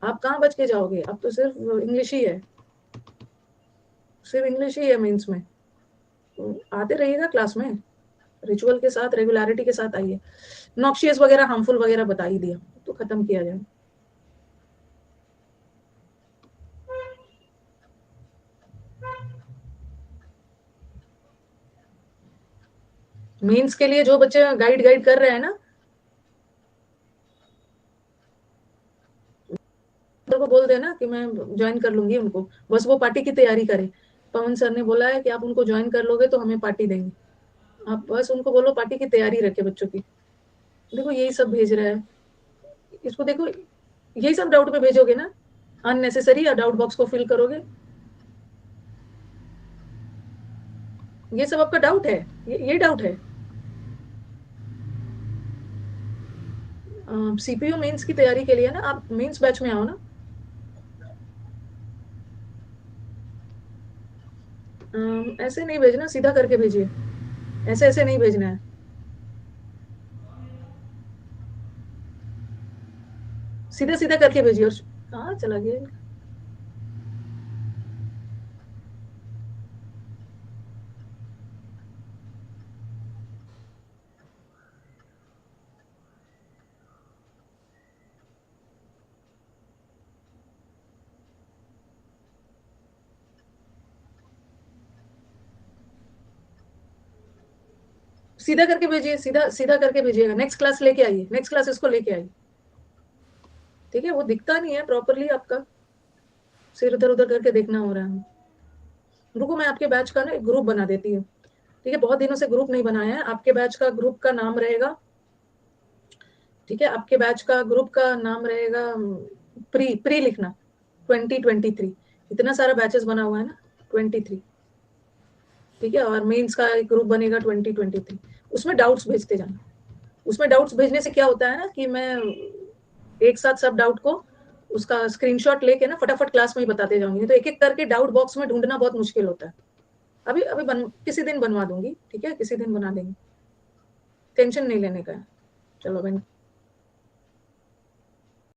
आप कहाँ बच के जाओगे, अब तो सिर्फ इंग्लिश ही है, सिर्फ इंग्लिश ही है मेंस में। तो आते रहिएगा क्लास में, रिचुअल के साथ रेगुलरिटी के साथ आइए। नॉक्शियस वगैरह हार्मफुल वगैरह बता ही दिया, तो खत्म किया जाए। मेंस के लिए जो बच्चे गाइड गाइड कर रहे हैं ना, को बोल देना कि मैं ज्वाइन कर लूंगी उनको, बस वो पार्टी की तैयारी करे। पवन सर ने बोला है कि आप उनको ज्वाइन कर लोगे तो हमें पार्टी देंगे, आप बस उनको बोलो पार्टी की तैयारी रखे बच्चों की। देखो यही सब भेज रहा है, इसको देखो, यही सब डाउट में भेजोगे ना, अननेसेसरी या डाउट बॉक्स को फिल करोगे, ये सब आपका डाउट है, ये डाउट है। सीपीयू मेंस की तैयारी के लिए ना आप मेंस बैच में आओ ना। ऐसे नहीं भेजना, सीधा करके भेजिए, ऐसे ऐसे नहीं भेजना है, सीधा सीधा करके भेजिए। और कहाँ चला गया? सीधा करके भेजिए, सीधा सीधा करके भेजिएगा, नेक्स्ट क्लास लेके आइए, नेक्स्ट क्लास इसको लेके आइए, ठीक है। वो दिखता नहीं है प्रॉपरली आपका, सिर इधर उधर करके देखना हो रहा है। रुको मैं आपके बैच का ना एक ग्रुप बना देती हूँ, ठीक है, बहुत दिनों से ग्रुप नहीं बनाया है। आपके बैच का ग्रुप का नाम रहेगा, ठीक है, आपके बैच का ग्रुप का नाम रहेगा प्री प्री लिखना 2023, इतना सारा बैचेस बना हुआ है ना 23, ठीक है। और मेंस का एक ग्रुप बनेगा 2023, उसमें डाउट्स भेजते जाना। उसमें डाउट्स भेजने से क्या होता है ना कि मैं एक साथ सब डाउट को उसका स्क्रीनशॉट लेके ना फटाफट क्लास में ही बताते जाऊंगी, तो एक एक करके डाउट बॉक्स में ढूंढना बहुत मुश्किल होता है। अभी अभी किसी दिन बनवा दूंगी, ठीक है, किसी दिन बना देंगे, टेंशन नहीं लेने का है। चलो बहन।